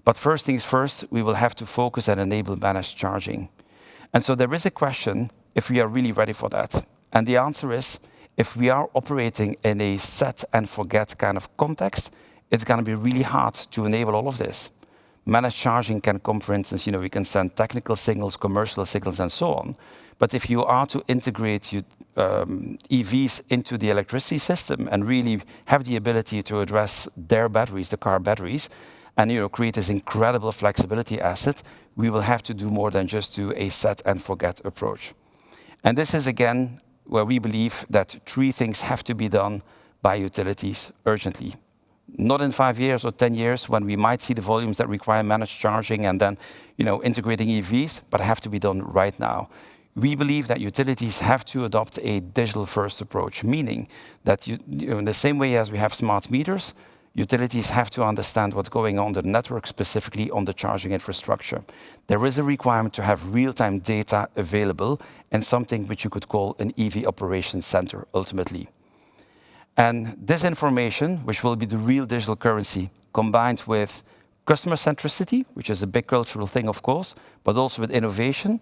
But first things first, we will have to focus and enable managed charging. And so there is a question if we are really ready for that. And the answer is, if we are operating in a set and forget kind of context, it's going to be really hard to enable all of this. Managed charging can come, for instance, we can send technical signals, commercial signals, and so on. But if you are to integrate EVs into the electricity system and really have the ability to address their batteries, the car batteries, and create this incredible flexibility asset, we will have to do more than just do a set and forget approach. And this is, again, where we believe that 3 things have to be done by utilities urgently. Not in 5 years or 10 years when we might see the volumes that require managed charging and then integrating EVs, but have to be done right now. We believe that utilities have to adopt a digital-first approach, meaning that in the same way as we have smart meters, utilities have to understand what's going on in the network, specifically on the charging infrastructure. There is a requirement to have real-time data available and something which you could call an EV operations center, ultimately. And this information, which will be the real digital currency, combined with customer centricity, which is a big cultural thing, of course, but also with innovation,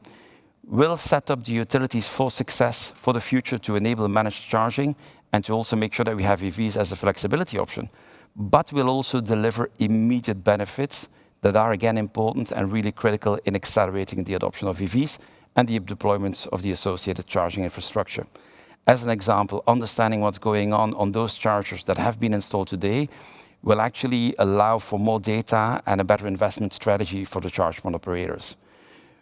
will set up the utilities for success for the future to enable managed charging and to also make sure that we have EVs as a flexibility option. But will also deliver immediate benefits that are, again, important and really critical in accelerating the adoption of EVs and the deployments of the associated charging infrastructure. As an example, understanding what's going on those chargers that have been installed today will actually allow for more data and a better investment strategy for the charge point operators.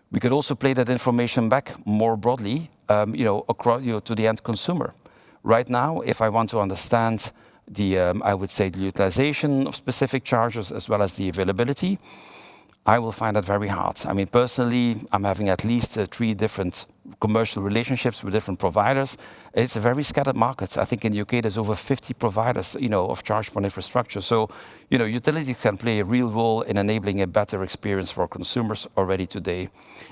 We could also play that information back more broadly, across, to the end consumer. Right now, if I want to understand I would say the utilization of specific chargers as well as the availability, I will find that very hard. I mean, personally, I'm having at least 3 different commercial relationships with different providers. It's a very scattered market. I think in the UK there's over 50 providers, of charge point infrastructure. So, utilities can play a real role in enabling a better experience for consumers already today.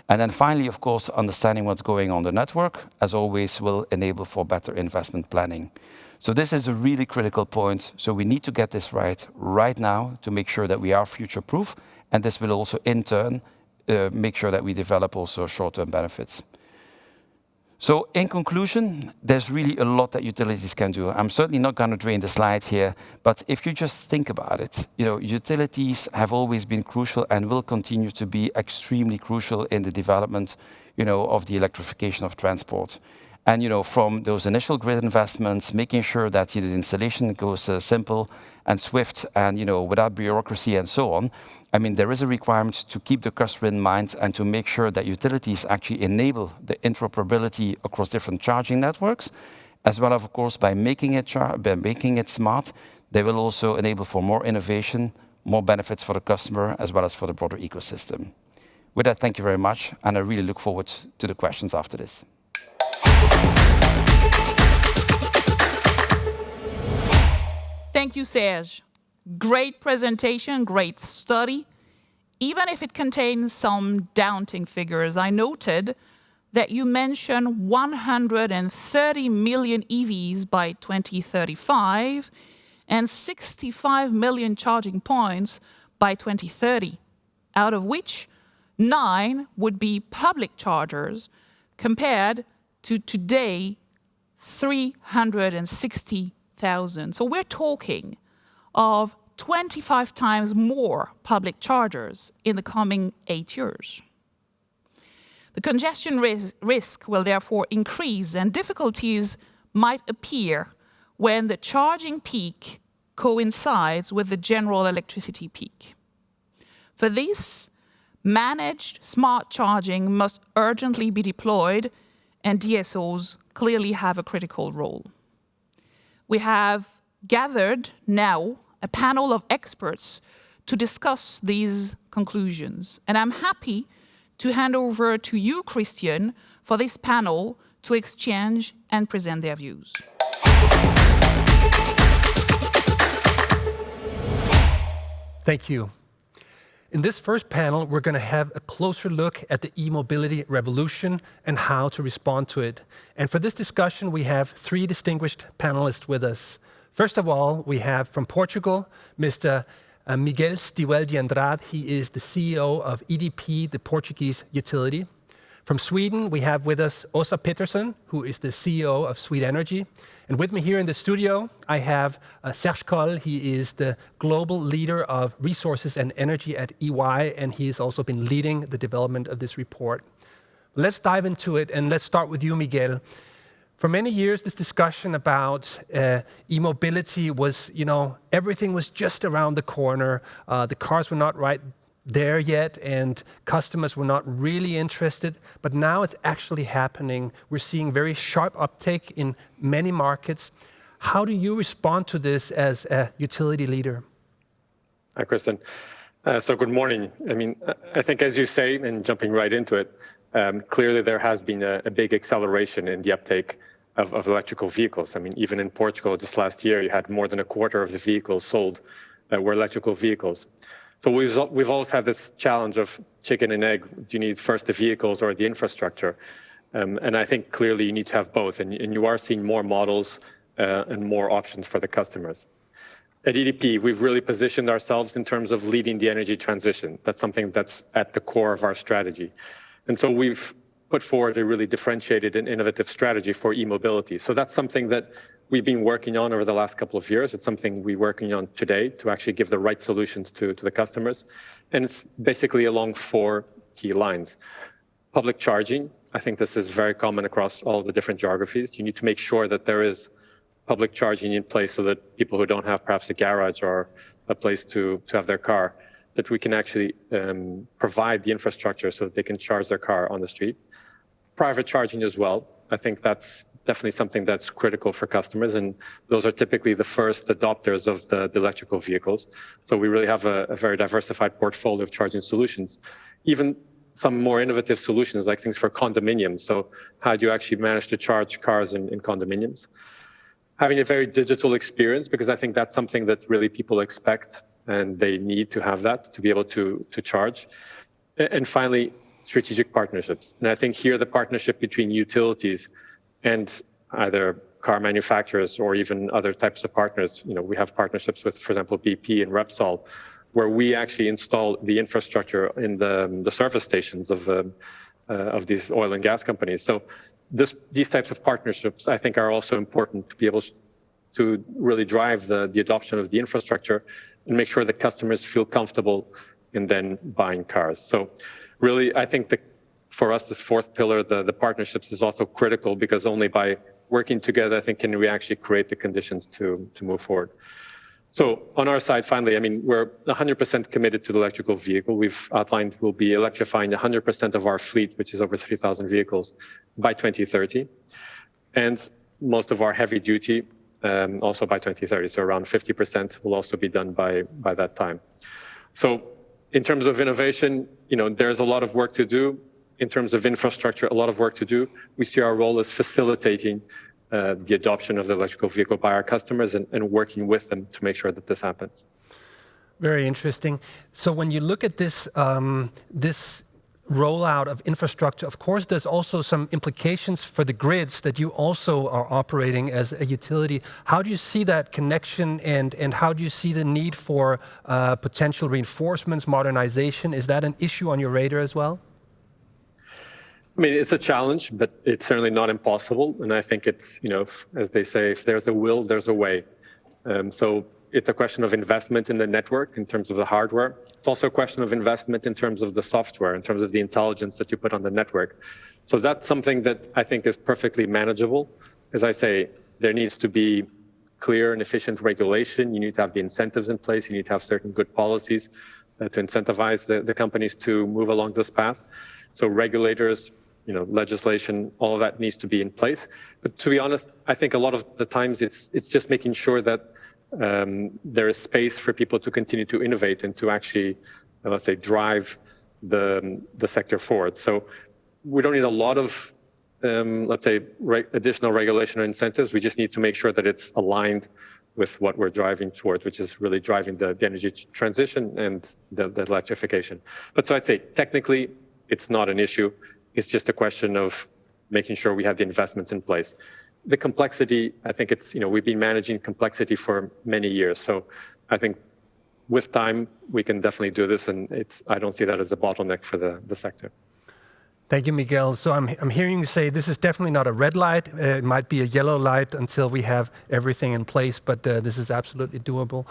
And then finally, of course, understanding what's going on the network, as always, will enable for better investment planning. So this is a really critical point. So we need to get this right now to make sure that we are future-proof. And this will also, in turn, make sure that we develop also short-term benefits. So in conclusion, there's really a lot that utilities can do. I'm certainly not going to drain the slide here, but if you just think about it, utilities have always been crucial and will continue to be extremely crucial in the development, of the electrification of transport. And from those initial grid investments, making sure that the installation goes simple and swift and without bureaucracy and so on. I mean, there is a requirement to keep the customer in mind and to make sure that utilities actually enable the interoperability across different charging networks, as well as, of course, by making it smart, they will also enable for more innovation, more benefits for the customer, as well as for the broader ecosystem. With that, thank you very much, and I really look forward to the questions after this. Thank you, Serge. Great presentation, great study. Even if it contains some daunting figures, I noted that you mentioned 130 million EVs by 2035 and 65 million charging points by 2030, out of which 9 would be public chargers, compared to today 360,000. So we're talking of 25 times more public chargers in the coming 8 years. The congestion risk will therefore increase, and difficulties might appear when the charging peak coincides with the general electricity peak. For this, managed smart charging must urgently be deployed, and DSOs clearly have a critical role. We have gathered now a panel of experts to discuss these conclusions, and I'm happy to hand over to you, Christian, for this panel to exchange and present their views. Thank you. In this first panel, we're going to have a closer look at the e-mobility revolution and how to respond to it. And for this discussion, we have three distinguished panelists with us. First of all, we have from Portugal, Mr. Miguel Stiwell de Andrade. He is the CEO of EDP, the Portuguese utility. From Sweden, we have with us Åsa Pettersson, who is the CEO of Sweet Energy. And with me here in the studio, I have Serge Koll. He is the global leader of resources and energy at EY, and he's also been leading the development of this report. Let's dive into it, and let's start with you, Miguel. For many years, this discussion about e-mobility was, everything was just around the corner. The cars were not right there yet, and customers were not really interested, but now it's actually happening. We're seeing very sharp uptake in many markets. How do you respond to this as a utility leader? Hi, Kristen. So good morning. I think as you say, and jumping right into it, clearly there has been a big acceleration in the uptake of electrical vehicles. Even in Portugal, just last year, you had more than a quarter of the vehicles sold were electrical vehicles. So we've always had this challenge of chicken and egg. Do you need first the vehicles or the infrastructure? And I think clearly you need to have both. And you are seeing more models and more options for the customers. At EDP, we've really positioned ourselves in terms of leading the energy transition. That's something that's at the core of our strategy. And so we've put forward a really differentiated and innovative strategy for e-mobility. So that's something that we've been working on over the last couple of years. It's something we're working on today to actually give the right solutions to the customers. And it's basically along four key lines. Public charging, I think this is very common across all the different geographies. You need to make sure that there is public charging in place so that people who don't have perhaps a garage or a place to have their car, that we can actually provide the infrastructure so that they can charge their car on the street. Private charging as well. I think that's definitely something that's critical for customers, and those are typically the first adopters of the electrical vehicles. So we really have a very diversified portfolio of charging solutions. Even some more innovative solutions like things for condominiums. So how do you actually manage to charge cars in condominiums? Having a very digital experience, because I think that's something that really people expect and they need to have that to be able to charge. And finally, strategic partnerships. And I think here the partnership between utilities and either car manufacturers or even other types of partners. We have partnerships with, for example, BP and Repsol, where we actually install the infrastructure in the service stations of these oil and gas companies. So these types of partnerships, I think, are also important to be able to really drive the adoption of the infrastructure and make sure that customers feel comfortable in then buying cars. So really, I think for us, this fourth pillar, the partnerships, is also critical, because only by working together, I think, can we actually create the conditions to move forward. So on our side, finally, we're 100% committed to the electrical vehicle. We've outlined we'll be electrifying 100% of our fleet, which is over 3,000 vehicles, by 2030. And most of our heavy duty also by 2030. So around 50% will also be done by that time. So in terms of innovation, there's a lot of work to do. In terms of infrastructure, a lot of work to do. We see our role as facilitating the adoption of the electrical vehicle by our customers and working with them to make sure that this happens. Very interesting. So when you look at this rollout of infrastructure, of course, there's also some implications for the grids that you also are operating as a utility. How do you see that connection, and how do you see the need for potential reinforcements, modernization? Is that an issue on your radar as well? It's a challenge, but it's certainly not impossible. And I think it's, as they say, if there's a will, there's a way. So it's a question of investment in the network in terms of the hardware. It's also a question of investment in terms of the software, in terms of the intelligence that you put on the network. So that's something that I think is perfectly manageable. As I say, there needs to be clear and efficient regulation. You need to have the incentives in place. You need to have certain good policies to incentivize the companies to move along this path. So regulators, legislation, all of that needs to be in place. But to be honest, I think a lot of the times it's just making sure that there is space for people to continue to innovate and to actually, let's say, drive the sector forward. So we don't need a lot of let's say, additional regulation or incentives. We just need to make sure that it's aligned with what we're driving towards, which is really driving the energy transition and the electrification. But so I'd say technically, it's not an issue. It's just a question of making sure we have the investments in place. The complexity, I think it's, we've been managing complexity for many years. So I think with time, we can definitely do this, and I don't see that as a bottleneck for the sector. Thank you, Miguel. So I'm hearing you say this is definitely not a red light. It might be a yellow light until we have everything in place, but this is absolutely doable.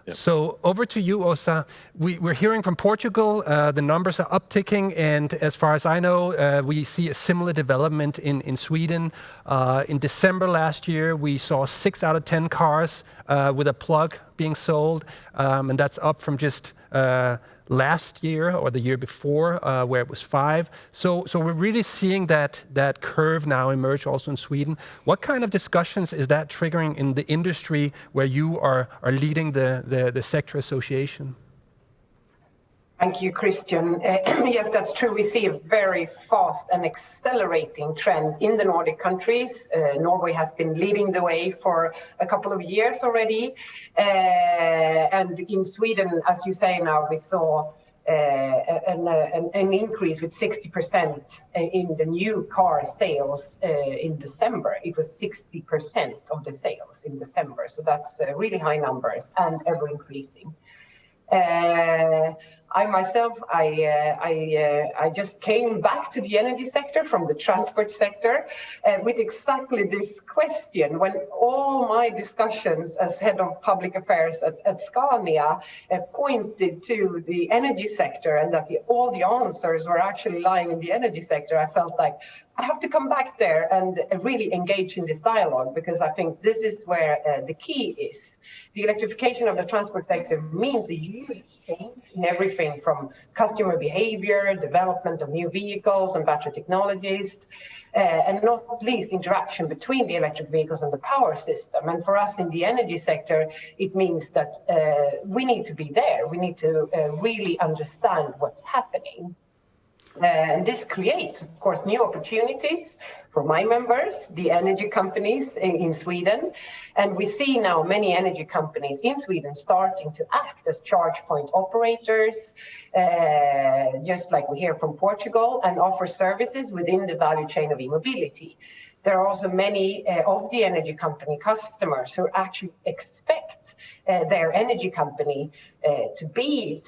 Yep. So over to you, Åsa. We're hearing from Portugal, the numbers are upticking, and as far as I know, we see a similar development in Sweden. In December last year, we saw 6 out of 10 cars with a plug being sold, and that's up from just last year or the year before, where it was 5. So we're really seeing that curve now emerge also in Sweden. What kind of discussions is that triggering in the industry where you are leading the sector association? Thank you, Christian. Yes, that's true. We see a very fast and accelerating trend in the Nordic countries. Norway has been leading the way for a couple of years already. And in Sweden, as you say now, we saw an increase with 60% in the new car sales in December. It was 60% of the sales in December. So that's really high numbers and ever increasing. I myself, I just came back to the energy sector from the transport sector with exactly this question. When all my discussions as head of public affairs at Scania pointed to the energy sector and that all the answers were actually lying in the energy sector, I felt like I have to come back there and really engage in this dialogue, because I think this is where the key is. The electrification of the transport sector means a huge change in everything from customer behavior, development of new vehicles and battery technologies, and not least interaction between the electric vehicles and the power system. And for us in the energy sector, it means that we need to be there. We need to really understand what's happening. And this creates, of course, new opportunities for my members, the energy companies in Sweden. And we see now many energy companies in Sweden starting to act as charge point operators, just like we hear from Portugal, and offer services within the value chain of e-mobility. There are also many of the energy company customers who actually expect their energy company to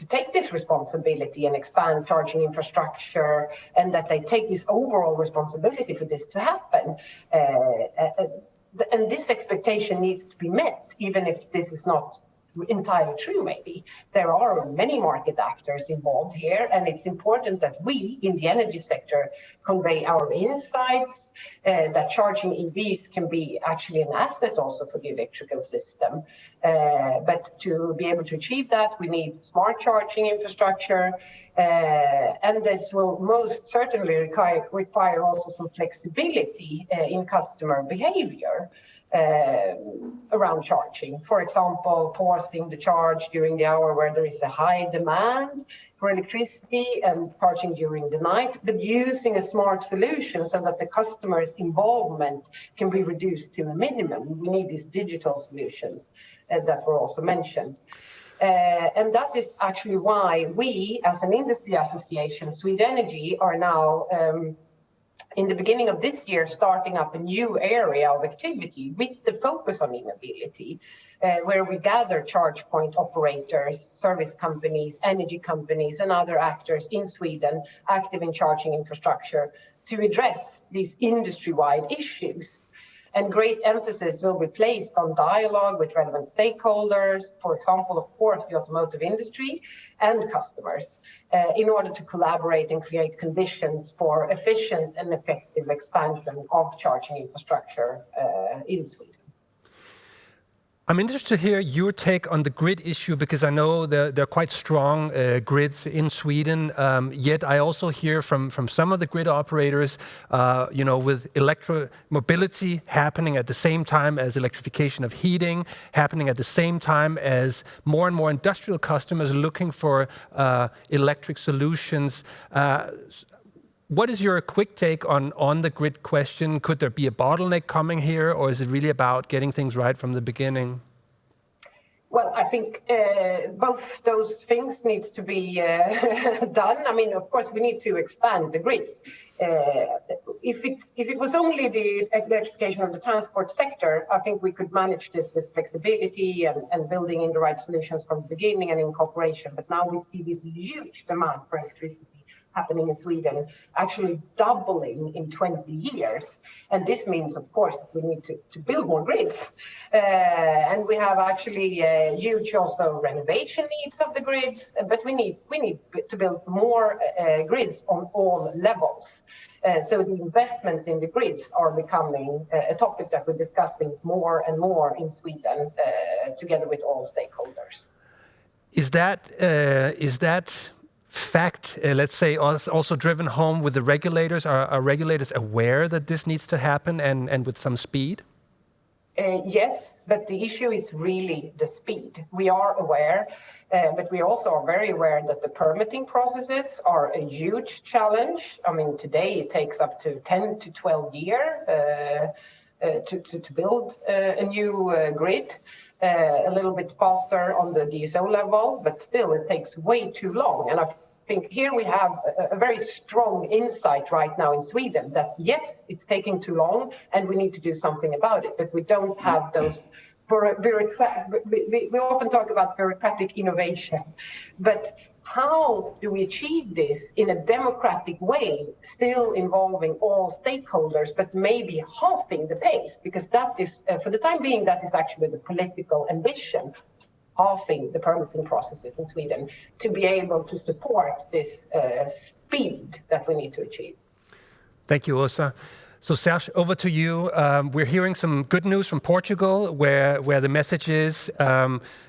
take this responsibility and expand charging infrastructure, and that they take this overall responsibility for this to happen. And this expectation needs to be met, even if this is not entirely true, maybe. There are many market actors involved here, and it's important that we in the energy sector convey our insights, that charging EVs can be actually an asset also for the electrical system. But to be able to achieve that, we need smart charging infrastructure, and this will most certainly require also some flexibility in customer behavior around charging. For example, pausing the charge during the hour where there is a high demand for electricity and charging during the night, but using a smart solution so that the customer's involvement can be reduced to a minimum. We need these digital solutions that were also mentioned. And that is actually why we, as an industry association, Swedenergy, are now in the beginning of this year, starting up a new area of activity with the focus on e-mobility, where we gather charge point operators, service companies, energy companies, and other actors in Sweden active in charging infrastructure to address these industry-wide issues. And great emphasis will be placed on dialogue with relevant stakeholders, for example, of course, the automotive industry and customers, in order to collaborate and create conditions for efficient and effective expansion of charging infrastructure in Sweden. I'm interested to hear your take on the grid issue, because I know there are quite strong grids in Sweden. Yet I also hear from some of the grid operators, with electromobility happening at the same time as electrification of heating, happening at the same time as more and more industrial customers looking for electric solutions. what is your quick take on the grid question? Could there be a bottleneck coming here, or is it really about getting things right from the beginning? Well, I think both those things need to be done. I mean, of course, we need to expand the grids. If it was only the electrification of the transport sector, I think we could manage this with flexibility and building in the right solutions from the beginning and in cooperation. But now we see this huge demand for electricity happening in Sweden, actually doubling in 20 years. And this means, of course, that we need to build more grids. And we have actually huge also renovation needs of the grids, but we need to build more grids on all levels. So the investments in the grids are becoming a topic that we're discussing more and more in Sweden, together with all stakeholders. Is that fact, let's say, also driven home with the regulators? Are regulators aware that this needs to happen and with some speed? Yes, but the issue is really the speed. We are aware, but we also are very aware that the permitting processes are a huge challenge. I mean, today it takes up to 10 to 12 years to build a new grid. A little bit faster on the DSO level, but still it takes way too long. And I think here we have a very strong insight right now in Sweden that yes, it's taking too long and we need to do something about it, but we don't have those we often talk about bureaucratic innovation, but how do we achieve this in a democratic way, still involving all stakeholders, but maybe halving the pace? Because that is, for the time being, that is actually the political ambition, halving the permitting processes in Sweden to be able to support this speed that we need to achieve. Thank you, Åsa. So Serge, over to you. We're hearing some good news from Portugal, where the message is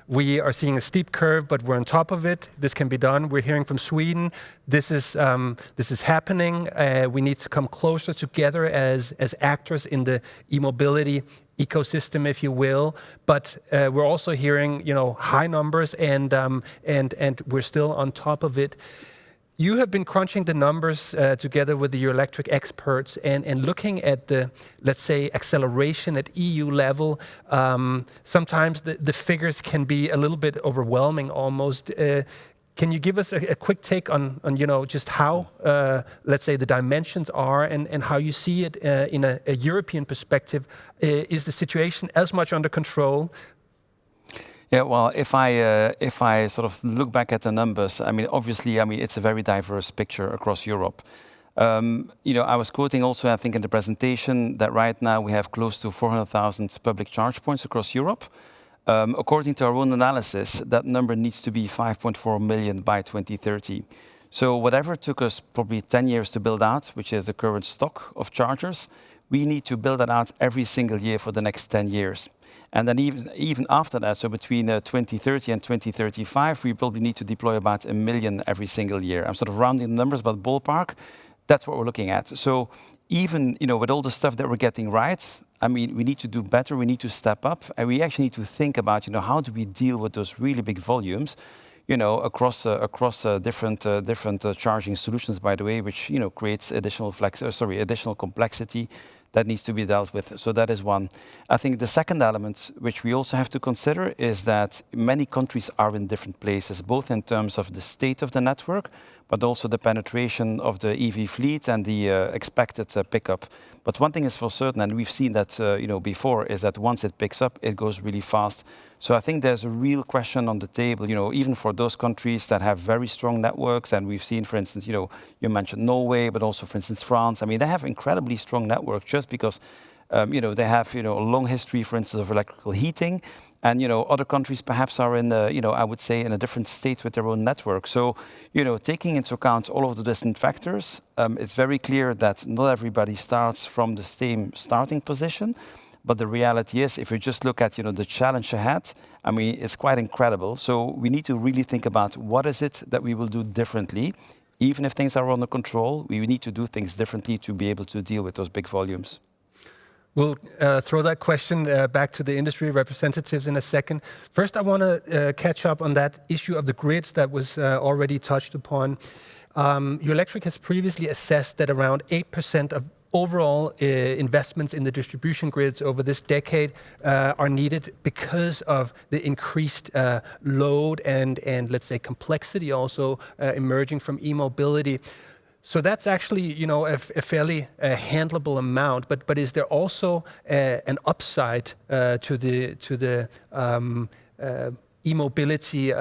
we are seeing a steep curve, but we're on top of it. This can be done. We're hearing from Sweden. This is happening. We need to come closer together as actors in the e-mobility ecosystem, if you will. But we're also hearing, high numbers, and we're still on top of it. You have been crunching the numbers together with your electric experts and looking at the, let's say, acceleration at EU level. Sometimes the figures can be a little bit overwhelming almost. Can you give us a quick take on just how, let's say, the dimensions are and how you see it in a European perspective? Is the situation as much under control? Yeah, well, if I sort of look back at the numbers, obviously, it's a very diverse picture across Europe. I was quoting also, I think, in the presentation that right now we have close to 400,000 public charge points across Europe. According to our own analysis, that number needs to be 5.4 million by 2030. So whatever took us probably 10 years to build out, which is the current stock of chargers, we need to build that out every single year for the next 10 years. And then even after that, so between 2030 and 2035, we probably need to deploy about 1 million every single year. I'm sort of rounding the numbers, but ballpark, that's what we're looking at. So even with all the stuff that we're getting right, we need to do better, we need to step up, and we actually need to think about how do we deal with those really big volumes, across different charging solutions, by the way, which creates additional complexity that needs to be dealt with. So that is one. I think the second element, which we also have to consider, is that many countries are in different places, both in terms of the state of the network, but also the penetration of the EV fleet and the expected pickup. But one thing is for certain, and we've seen that before, is that once it picks up, it goes really fast. So I think there's a real question on the table, even for those countries that have very strong networks. And we've seen, for instance, you mentioned Norway, but also, for instance, France. They have incredibly strong networks just because, they have, a long history, for instance, of electrical heating. And, other countries perhaps are in, I would say, in a different state with their own network. So, taking into account all of the different factors, it's very clear that not everybody starts from the same starting position. But the reality is, if you just look at, the challenge ahead, it's quite incredible. So we need to really think about what is it that we will do differently. Even if things are under control, we need to do things differently to be able to deal with those big volumes. We'll throw that question back to the industry representatives in a second. First, I want to catch up on that issue of the grids that was already touched upon. Eurelectric has previously assessed that around 8% of overall investments in the distribution grids over this decade are needed because of the increased load and let's say complexity also emerging from e-mobility. So that's actually, a fairly handleable amount. But is there also an upside to the e-mobility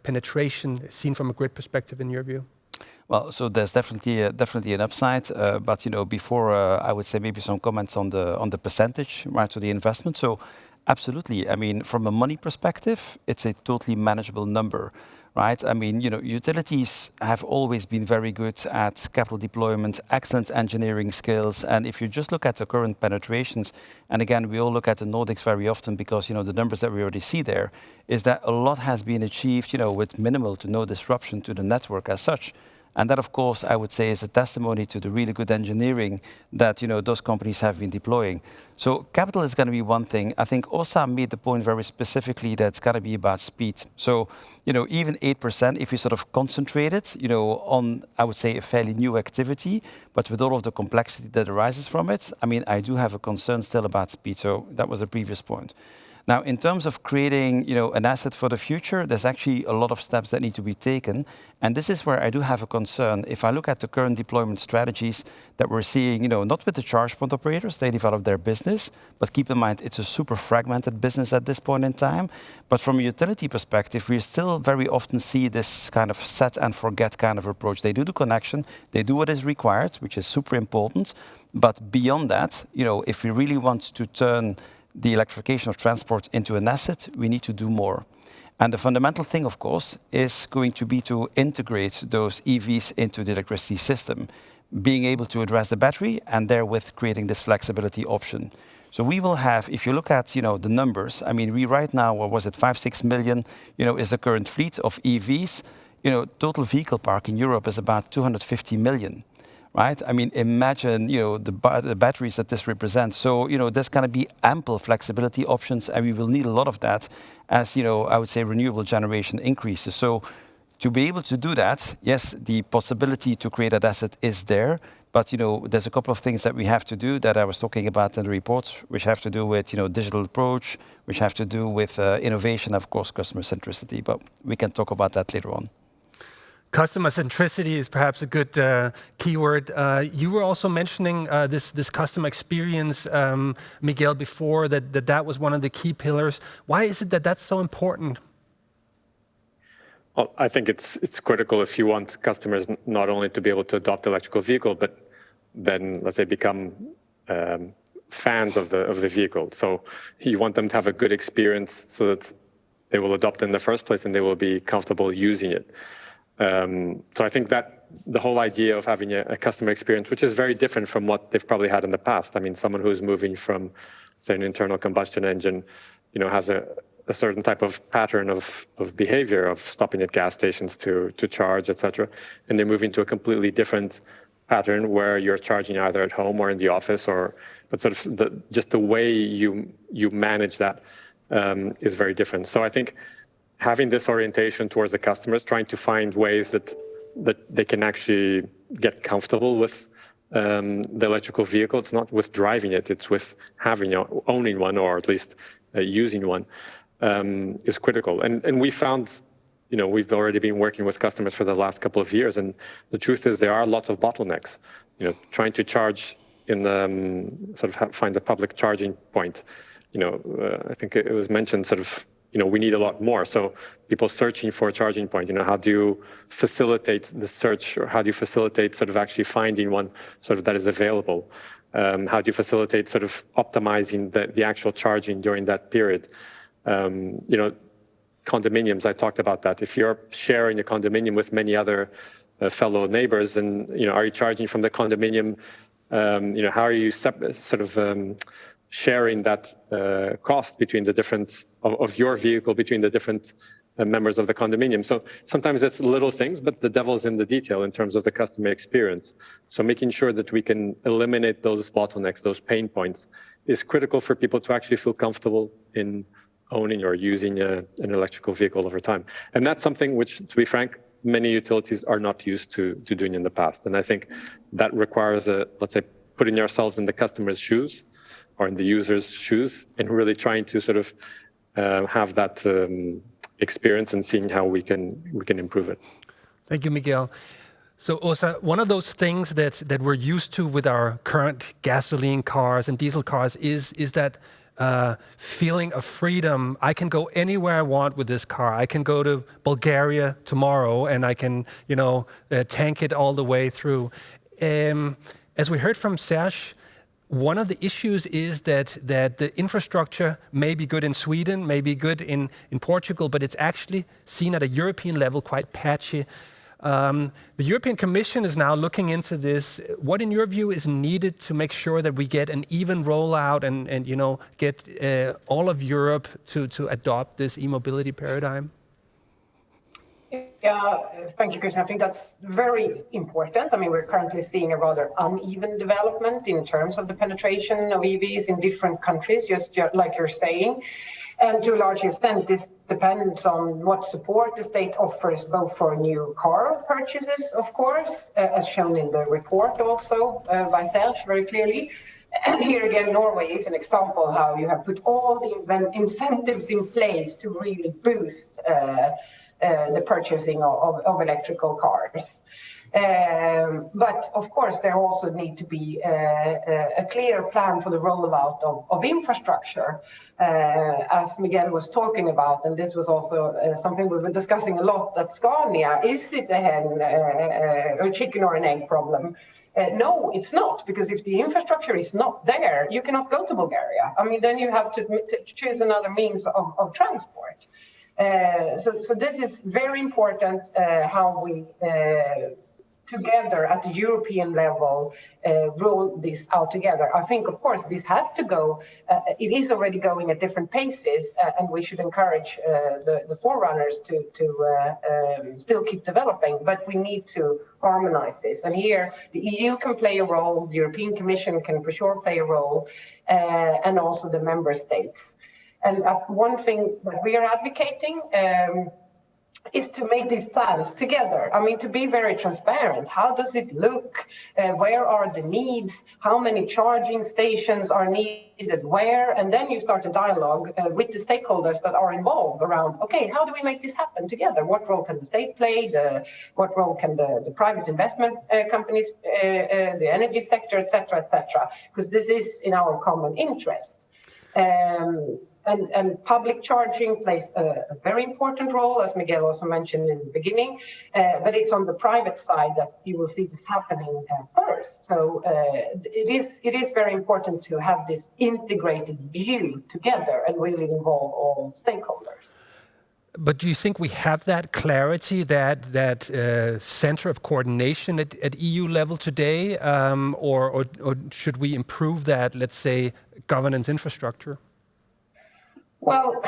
penetration seen from a grid perspective in your view? Well, so there's definitely an upside, but before I would say maybe some comments on the percentage, right? So the investment. So absolutely. I mean, from a money perspective, it's a totally manageable number, right? I mean, utilities have always been very good at capital deployment, excellent engineering skills, and if you just look at the current penetrations, and again, we all look at the Nordics very often because the numbers that we already see there is that a lot has been achieved, with minimal to no disruption to the network as such. And that, of course, I would say is a testimony to the really good engineering that those companies have been deploying. So capital is going to be one thing. I think Åsa made the point very specifically that it's got to be about speed. So even 8%, if you sort of concentrate it, on I would say a fairly new activity, but with all of the complexity that arises from it, I mean, I do have a concern still about speed. So that was a previous point. Now, in terms of creating, an asset for the future, there's actually a lot of steps that need to be taken. And this is where I do have a concern. If I look at the current deployment strategies that we're seeing, not with the charge point operators, they develop their business, but keep in mind, it's a super fragmented business at this point in time. But from a utility perspective, we still very often see this kind of set and forget kind of approach. They do the connection, they do what is required, which is super important. But beyond that, if we really want to turn the electrification of transport into an asset, we need to do more. And the fundamental thing, of course, is going to be to integrate those EVs into the electricity system, being able to address the battery and therewith creating this flexibility option. So we will have, if you look at the numbers, I mean, we right now, what was it, 5-6 million, is the current fleet of EVs. Total vehicle park in Europe is about 250 million. Right? I mean, imagine, the batteries that this represents. So, there's going to be ample flexibility options, and we will need a lot of that as, I would say, renewable generation increases. So, to be able to do that, yes, the possibility to create that asset is there, but, there's a couple of things that we have to do that I was talking about in the reports, which have to do with, digital approach, which have to do with innovation, of course, customer centricity. But we can talk about that later on. Customer centricity is perhaps a good keyword. You were also mentioning this customer experience, Miguel, before, that was one of the key pillars. Why is it that that's so important? Well, I think it's critical if you want customers not only to be able to adopt electrical vehicle, but then, let's say, become fans of the vehicle. So you want them to have a good experience so that they will adopt in the first place and they will be comfortable using it. So I think that the whole idea of having a customer experience, which is very different from what they've probably had in the past. I mean, someone who's moving from, say, an internal combustion engine, has a certain type of pattern of behavior of stopping at gas stations to charge, etc. And they move into a completely different pattern where you're charging either at home or in the office, but sort of just the way you manage that is very different. So I think having this orientation towards the customers, trying to find ways that they can actually get comfortable with the electrical vehicle. It's not with driving it, it's with owning one, or at least using one, is critical. And we found, we've already been working with customers for the last couple of years, and the truth is there are lots of bottlenecks. Trying to charge find a public charging point. I think it was mentioned we need a lot more. So people searching for a charging point, how do you facilitate the search, or how do you facilitate actually finding one that is available? How do you facilitate optimizing the actual charging during that period? Condominiums, I talked about that. If you're sharing a condominium with many other fellow neighbors, and are you charging from the condominium? How are you sharing that cost between the different of your vehicle between the different members of the condominium? So sometimes it's little things, but the devil's in the detail in terms of the customer experience. So making sure that we can eliminate those bottlenecks, those pain points, is critical for people to actually feel comfortable in owning or using an electrical vehicle over time. And that's something which, to be frank, many utilities are not used to doing in the past. And I think that requires let's say, putting ourselves in the customer's shoes or in the user's shoes and really trying to sort of have that experience and seeing how we can improve it. Thank you, Miguel. So Åsa, one of those things that we're used to with our current gasoline cars and diesel cars is that feeling of freedom. I can go anywhere I want with this car. I can go to Bulgaria tomorrow and I can, tank it all the way through. As we heard from Serge, one of the issues is that the infrastructure may be good in Sweden, may be good in Portugal, but it's actually seen at a European level quite patchy. The European Commission is now looking into this. What, in your view, is needed to make sure that we get an even rollout and get all of Europe to adopt this e-mobility paradigm? Yeah, thank you, Christian. I think that's very important. I mean, we're currently seeing a rather uneven development in terms of the penetration of EVs in different countries, just like you're saying. And to a large extent, this depends on what support the state offers, both for new car purchases, of course, as shown in the report also by Serge very clearly. And here again, Norway is an example how you have put all the incentives in place to really boost the purchasing of electrical cars. But of course, there also need to be a clear plan for the rollout of infrastructure, as Miguel was talking about, and this was also something we were discussing a lot at Scania. Is it a hen, a chicken or an egg problem? No, it's not, because if the infrastructure is not there, you cannot go to Bulgaria. I mean, then you have to choose another means of transport. So this is very important, how we together at the European level roll this out together. I think, of course, this has to go, it is already going at different paces, and we should encourage the forerunners to still keep developing, but we need to harmonize this. And here, the EU can play a role, the European Commission can for sure play a role, and also the member states. And one thing that we are advocating is to make these plans together. I mean, to be very transparent. How does it look? Where are the needs? How many charging stations are needed where? And then you start a dialogue with the stakeholders that are involved around, okay, how do we make this happen together? What role can the state play? What role can the private investment companies, the energy sector, et cetera, because this is in our common interest. And public charging plays a very important role, as Miguel also mentioned in the beginning, but it's on the private side that you will see this happening first. So it is very important to have this integrated view together and really involve all stakeholders. But do you think we have that clarity, that center of coordination at EU level today, or should we improve that, let's say, governance infrastructure? Well,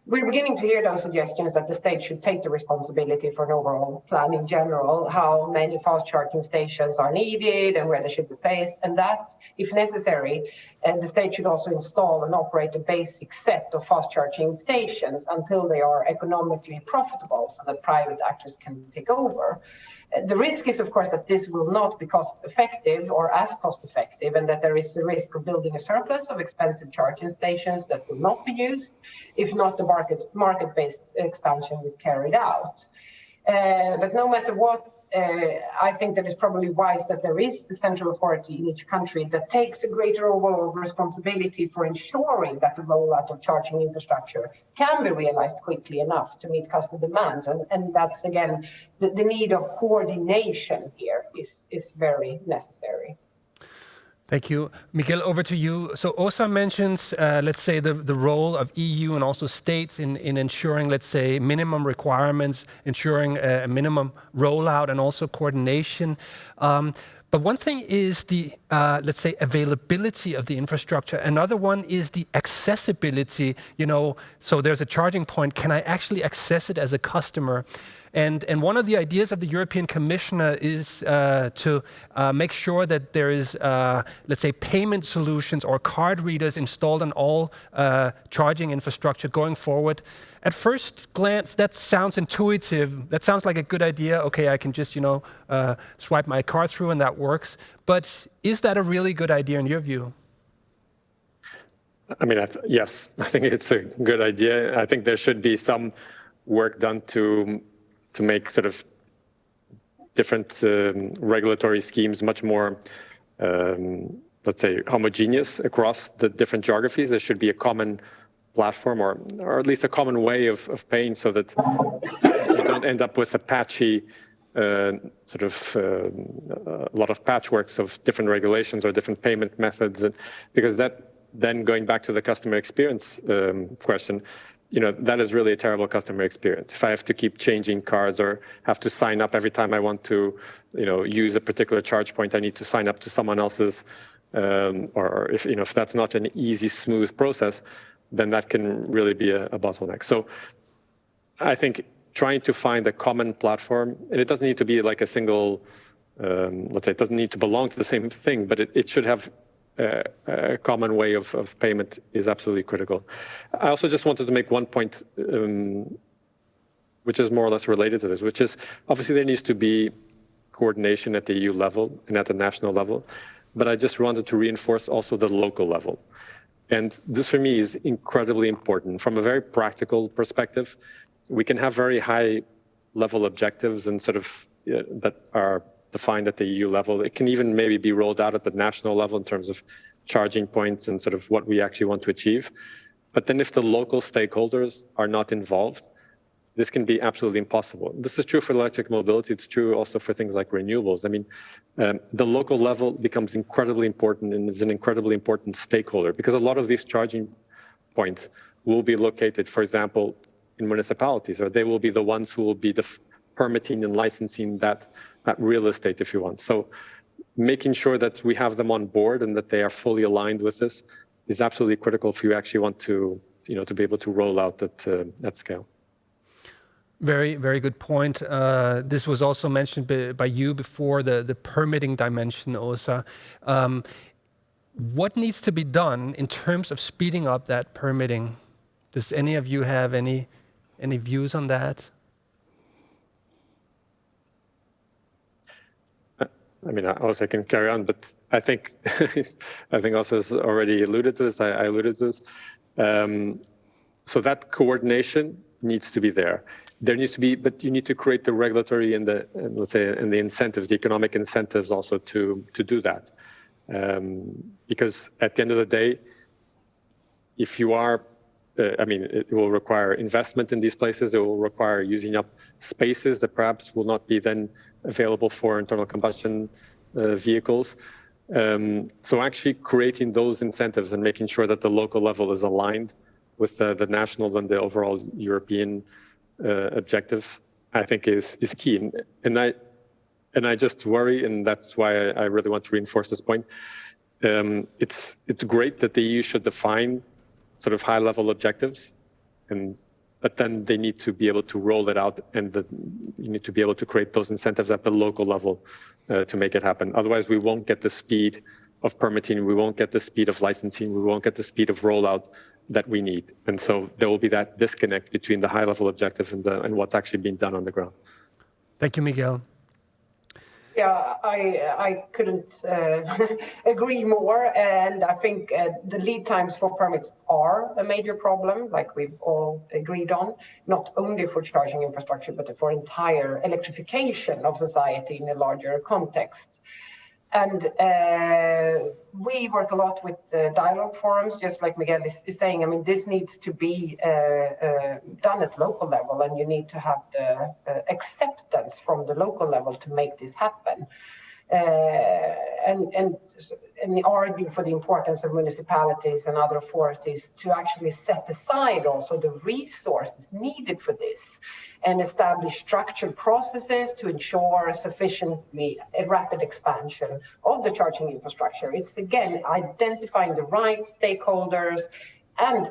we're beginning to hear those suggestions that the state should take the responsibility for an overall plan in general, how many fast charging stations are needed and where they should be placed, and that, if necessary, the state should also install and operate a basic set of fast charging stations until they are economically profitable so that private actors can take over. The risk is, of course, that this will not be cost-effective or as cost-effective, and that there is the risk of building a surplus of expensive charging stations that will not be used if not the market-based expansion is carried out. But no matter what, I think that it's probably wise that there is the central authority in each country that takes a greater overall responsibility for ensuring that the rollout of charging infrastructure can be realized quickly enough to meet customer demands. And that's, again, the need of coordination here is very necessary. Thank you. Miguel, over to you. So Åsa mentions, let's say, the role of EU and also states in ensuring, let's say, minimum requirements, ensuring a minimum rollout and also coordination. But one thing is the, let's say, availability of the infrastructure. Another one is the accessibility, so there's a charging point. Can I actually access it as a customer? And one of the ideas of the European Commissioner is to make sure that there is, let's say, payment solutions or card readers installed on all charging infrastructure going forward. At first glance, that sounds intuitive. That sounds like a good idea. Okay, I can just, swipe my card through and that works. But is that a really good idea in your view? I mean, yes, I think it's a good idea. I think there should be some work done to make sort of different regulatory schemes much more, let's say, homogeneous across the different geographies. There should be a common platform or at least a common way of paying so that you don't end up with a patchy a lot of patchworks of different regulations or different payment methods, because that then going back to the customer experience question, that is really a terrible customer experience. If I have to keep changing cards or have to sign up every time I want to, use a particular charge point, I need to sign up to someone else's, or if that's not an easy, smooth process, then that can really be a bottleneck. So I think trying to find a common platform, and it doesn't need to be like a single, let's say it doesn't need to belong to the same thing, but it should have a common way of payment is absolutely critical. I also just wanted to make one point, which is more or less related to this, which is obviously there needs to be coordination at the EU level and at the national level, but I just wanted to reinforce also the local level. And this for me is incredibly important. From a very practical perspective, we can have very high level objectives and sort of that are defined at the EU level. It can even maybe be rolled out at the national level in terms of charging points and sort of what we actually want to achieve. But then if the local stakeholders are not involved, this can be absolutely impossible. This is true for electric mobility. It's true also for things like renewables. I mean, the local level becomes incredibly important and is an incredibly important stakeholder because a lot of these charging points will be located, for example, in municipalities, or they will be the ones who will be permitting and licensing that real estate, if you want. So making sure that we have them on board and that they are fully aligned with this is absolutely critical if you actually want to, to be able to roll out at scale. Very, very good point. This was also mentioned by you before, the permitting dimension, Åsa. What needs to be done in terms of speeding up that permitting? Does any of you have any views on that? I mean, also can carry on, but I think also has already alluded to this. I alluded to this. So that coordination needs to be there. There needs to be, but you need to create the regulatory and the incentives, the economic incentives also to do that. Because at the end of the day, if you are, it will require investment in these places. It will require using up spaces that perhaps will not be then available for internal combustion vehicles. So actually creating those incentives and making sure that the local level is aligned with the national and the overall European objectives, I think is key. And I just worry, and that's why I really want to reinforce this point. It's great that the EU should define sort of high-level objectives, but then they need to be able to roll it out, and you need to be able to create those incentives at the local level to make it happen. Otherwise, we won't get the speed of permitting, we won't get the speed of licensing, we won't get the speed of rollout that we need. And so there will be that disconnect between the high-level objective and what's actually being done on the ground. Thank you, Miguel. Yeah, I couldn't agree more. And I think the lead times for permits are a major problem, like we've all agreed on, not only for charging infrastructure, but for entire electrification of society in a larger context. And we work a lot with dialogue forums, just like Miguel is saying. I mean, this needs to be done at local level, and you need to have the acceptance from the local level to make this happen. And argue for the importance of municipalities and other authorities to actually set aside also the resources needed for this and establish structured processes to ensure sufficiently rapid expansion of the charging infrastructure. It's again identifying the right stakeholders and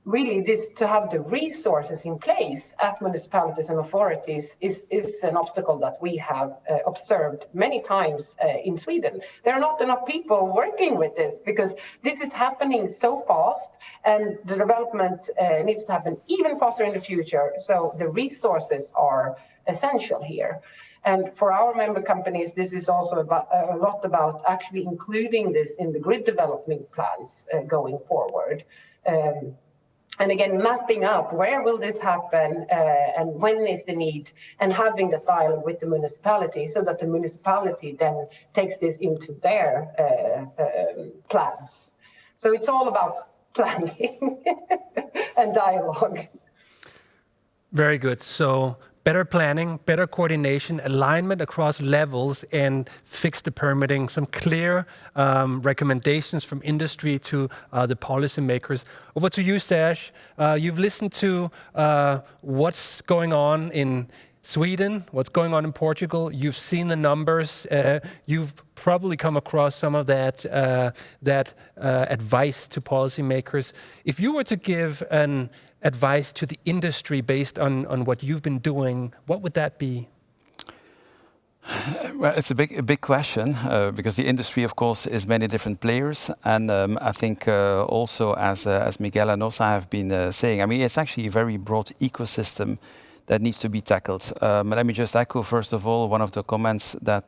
really this to have the resources in place at municipalities and authorities is an obstacle that we have observed many times in Sweden. There are not enough people working with this because this is happening so fast and the development needs to happen even faster in the future. So the resources are essential here. And for our member companies, this is also about, a lot about actually including this in the grid development plans going forward. And again, mapping up where will this happen and when is the need, and having the dialogue with the municipality so that the municipality then takes this into their plans. So it's all about planning and dialogue. Very good. So better planning, better coordination, alignment across levels, and fix the permitting, some clear recommendations from industry to the policymakers. Over to you, Sash. You've listened to what's going on in Sweden, what's going on in Portugal. You've seen the numbers. You've probably come across some of that advice to policymakers. If you were to give an advice to the industry based on what you've been doing, what would that be? Well, it's a big question because the industry, of course, is many different players, and I think also as Miguel and Åsa have been saying, I mean, it's actually a very broad ecosystem that needs to be tackled. Let me just echo first of all one of the comments that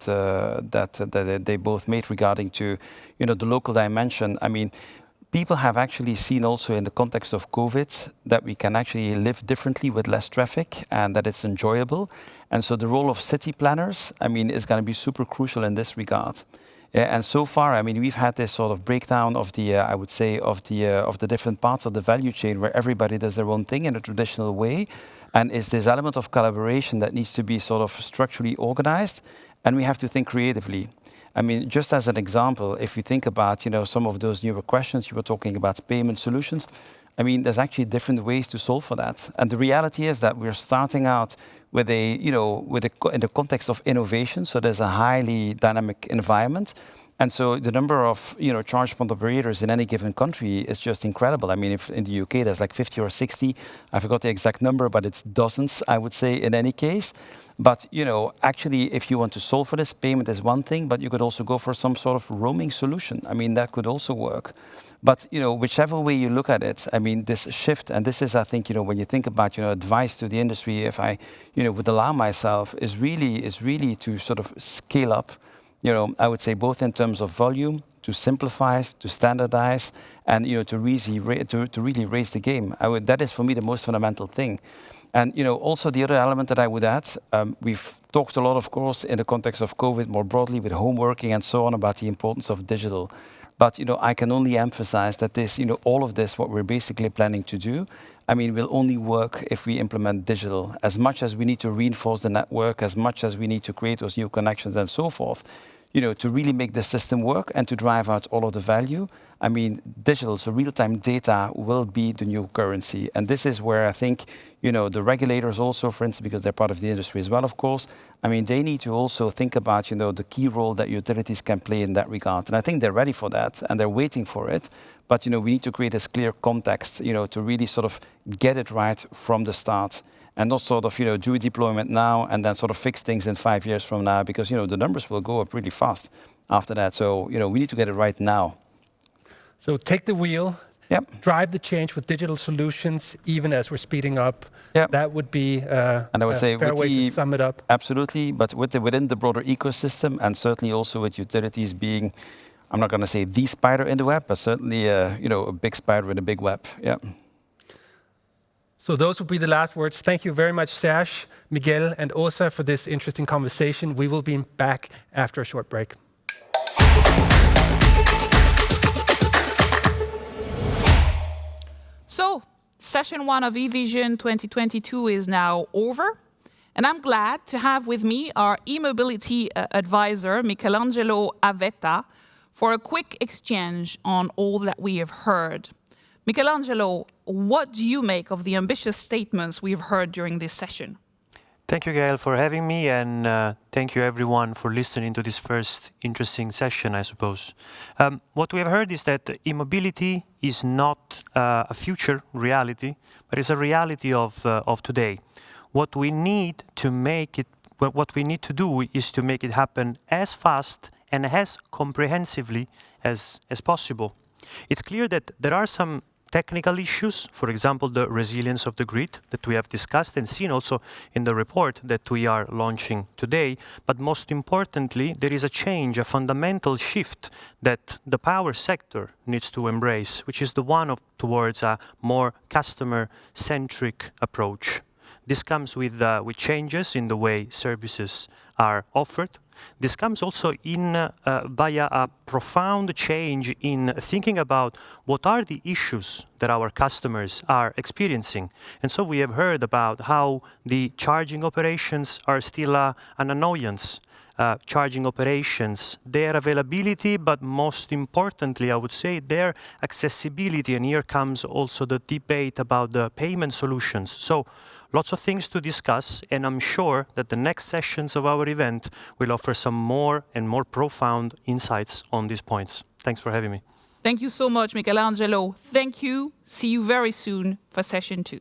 they both made regarding to the local dimension. I mean, people have actually seen also in the context of COVID that we can actually live differently with less traffic and that it's enjoyable. And so the role of city planners, I mean, is going to be super crucial in this regard. And so far, I mean, we've had this sort of breakdown of the, I would say, of the different parts of the value chain where everybody does their own thing in a traditional way. And it's this element of collaboration that needs to be sort of structurally organized. And we have to think creatively. I mean, just as an example, if you think about, some of those newer questions, you were talking about payment solutions. I mean, there's actually different ways to solve for that. And the reality is that we're starting out with in the context of innovation. So there's a highly dynamic environment. And so the number of, charge point operators in any given country is just incredible. I mean, if in the UK, there's like 50 or 60, I forgot the exact number, but it's dozens, I would say, in any case. But, actually, if you want to solve for this, payment is one thing, but you could also go for some sort of roaming solution. I mean, that could also work. But, whichever way you look at it, I mean, this shift, and this is, I think, when you think about, advice to the industry, if I, would allow myself, is really to sort of scale up, I would say both in terms of volume, to simplify, to standardize, and, to really raise the game. That is, for me, the most fundamental thing. And also the other element that I would add, we've talked a lot, of course, in the context of COVID more broadly with home working and so on about the importance of digital. But I can only emphasize that this, all of this, what we're basically planning to do, I mean, will only work if we implement digital. As much as we need to reinforce the network, as much as we need to create those new connections and so forth, to really make the system work and to drive out all of the value, I mean, digital, so real-time data will be the new currency. And this is where I think, the regulators also, for instance, because they're part of the industry as well, of course, I mean, they need to also think about, the key role that utilities can play in that regard. And I think they're ready for that and they're waiting for it. But, we need to create this clear context, to really sort of get it right from the start. And not sort of, do a deployment now and then sort of fix things in 5 years from now, because, the numbers will go up really fast after that. So, we need to get it right now. So take the wheel, drive the change with digital solutions, even as we're speeding up. That would be and I would say a fair way to sum it up. Absolutely, but within the broader ecosystem, and certainly also with utilities being, I'm not going to say the spider in the web, but certainly, a big spider in a big web. Yeah. So those will be the last words. Thank you very much, Sash, Miguel, and Åsa for this interesting conversation. We will be back after a short break. So, session 1 of EVision 2022 is now over. And I'm glad to have with me our e-mobility advisor, Michelangelo Avetta, for a quick exchange on all that we have heard. Michelangelo, what do you make of the ambitious statements we've heard during this session? Thank you, Gail, for having me, and thank you, everyone, for listening to this first interesting session, I suppose. What we have heard is that e-mobility is not a future reality, but it's a reality of today. What we need to make it, what we need to do is to make it happen as fast and as comprehensively as possible. It's clear that there are some technical issues, for example, the resilience of the grid that we have discussed and seen also in the report that we are launching today. But most importantly, there is a change, a fundamental shift that the power sector needs to embrace, which is the one towards a more customer-centric approach. This comes with changes in the way services are offered. This comes also via a profound change in thinking about what are the issues that our customers are experiencing. And so we have heard about how the charging operations are still an annoyance. Charging operations, their availability, but most importantly, I would say, their accessibility. And here comes also the debate about the payment solutions. So lots of things to discuss, and I'm sure that the next sessions of our event will offer some more and more profound insights on these points. Thanks for having me. Thank you so much, Michelangelo. Thank you. See you very soon for session 2.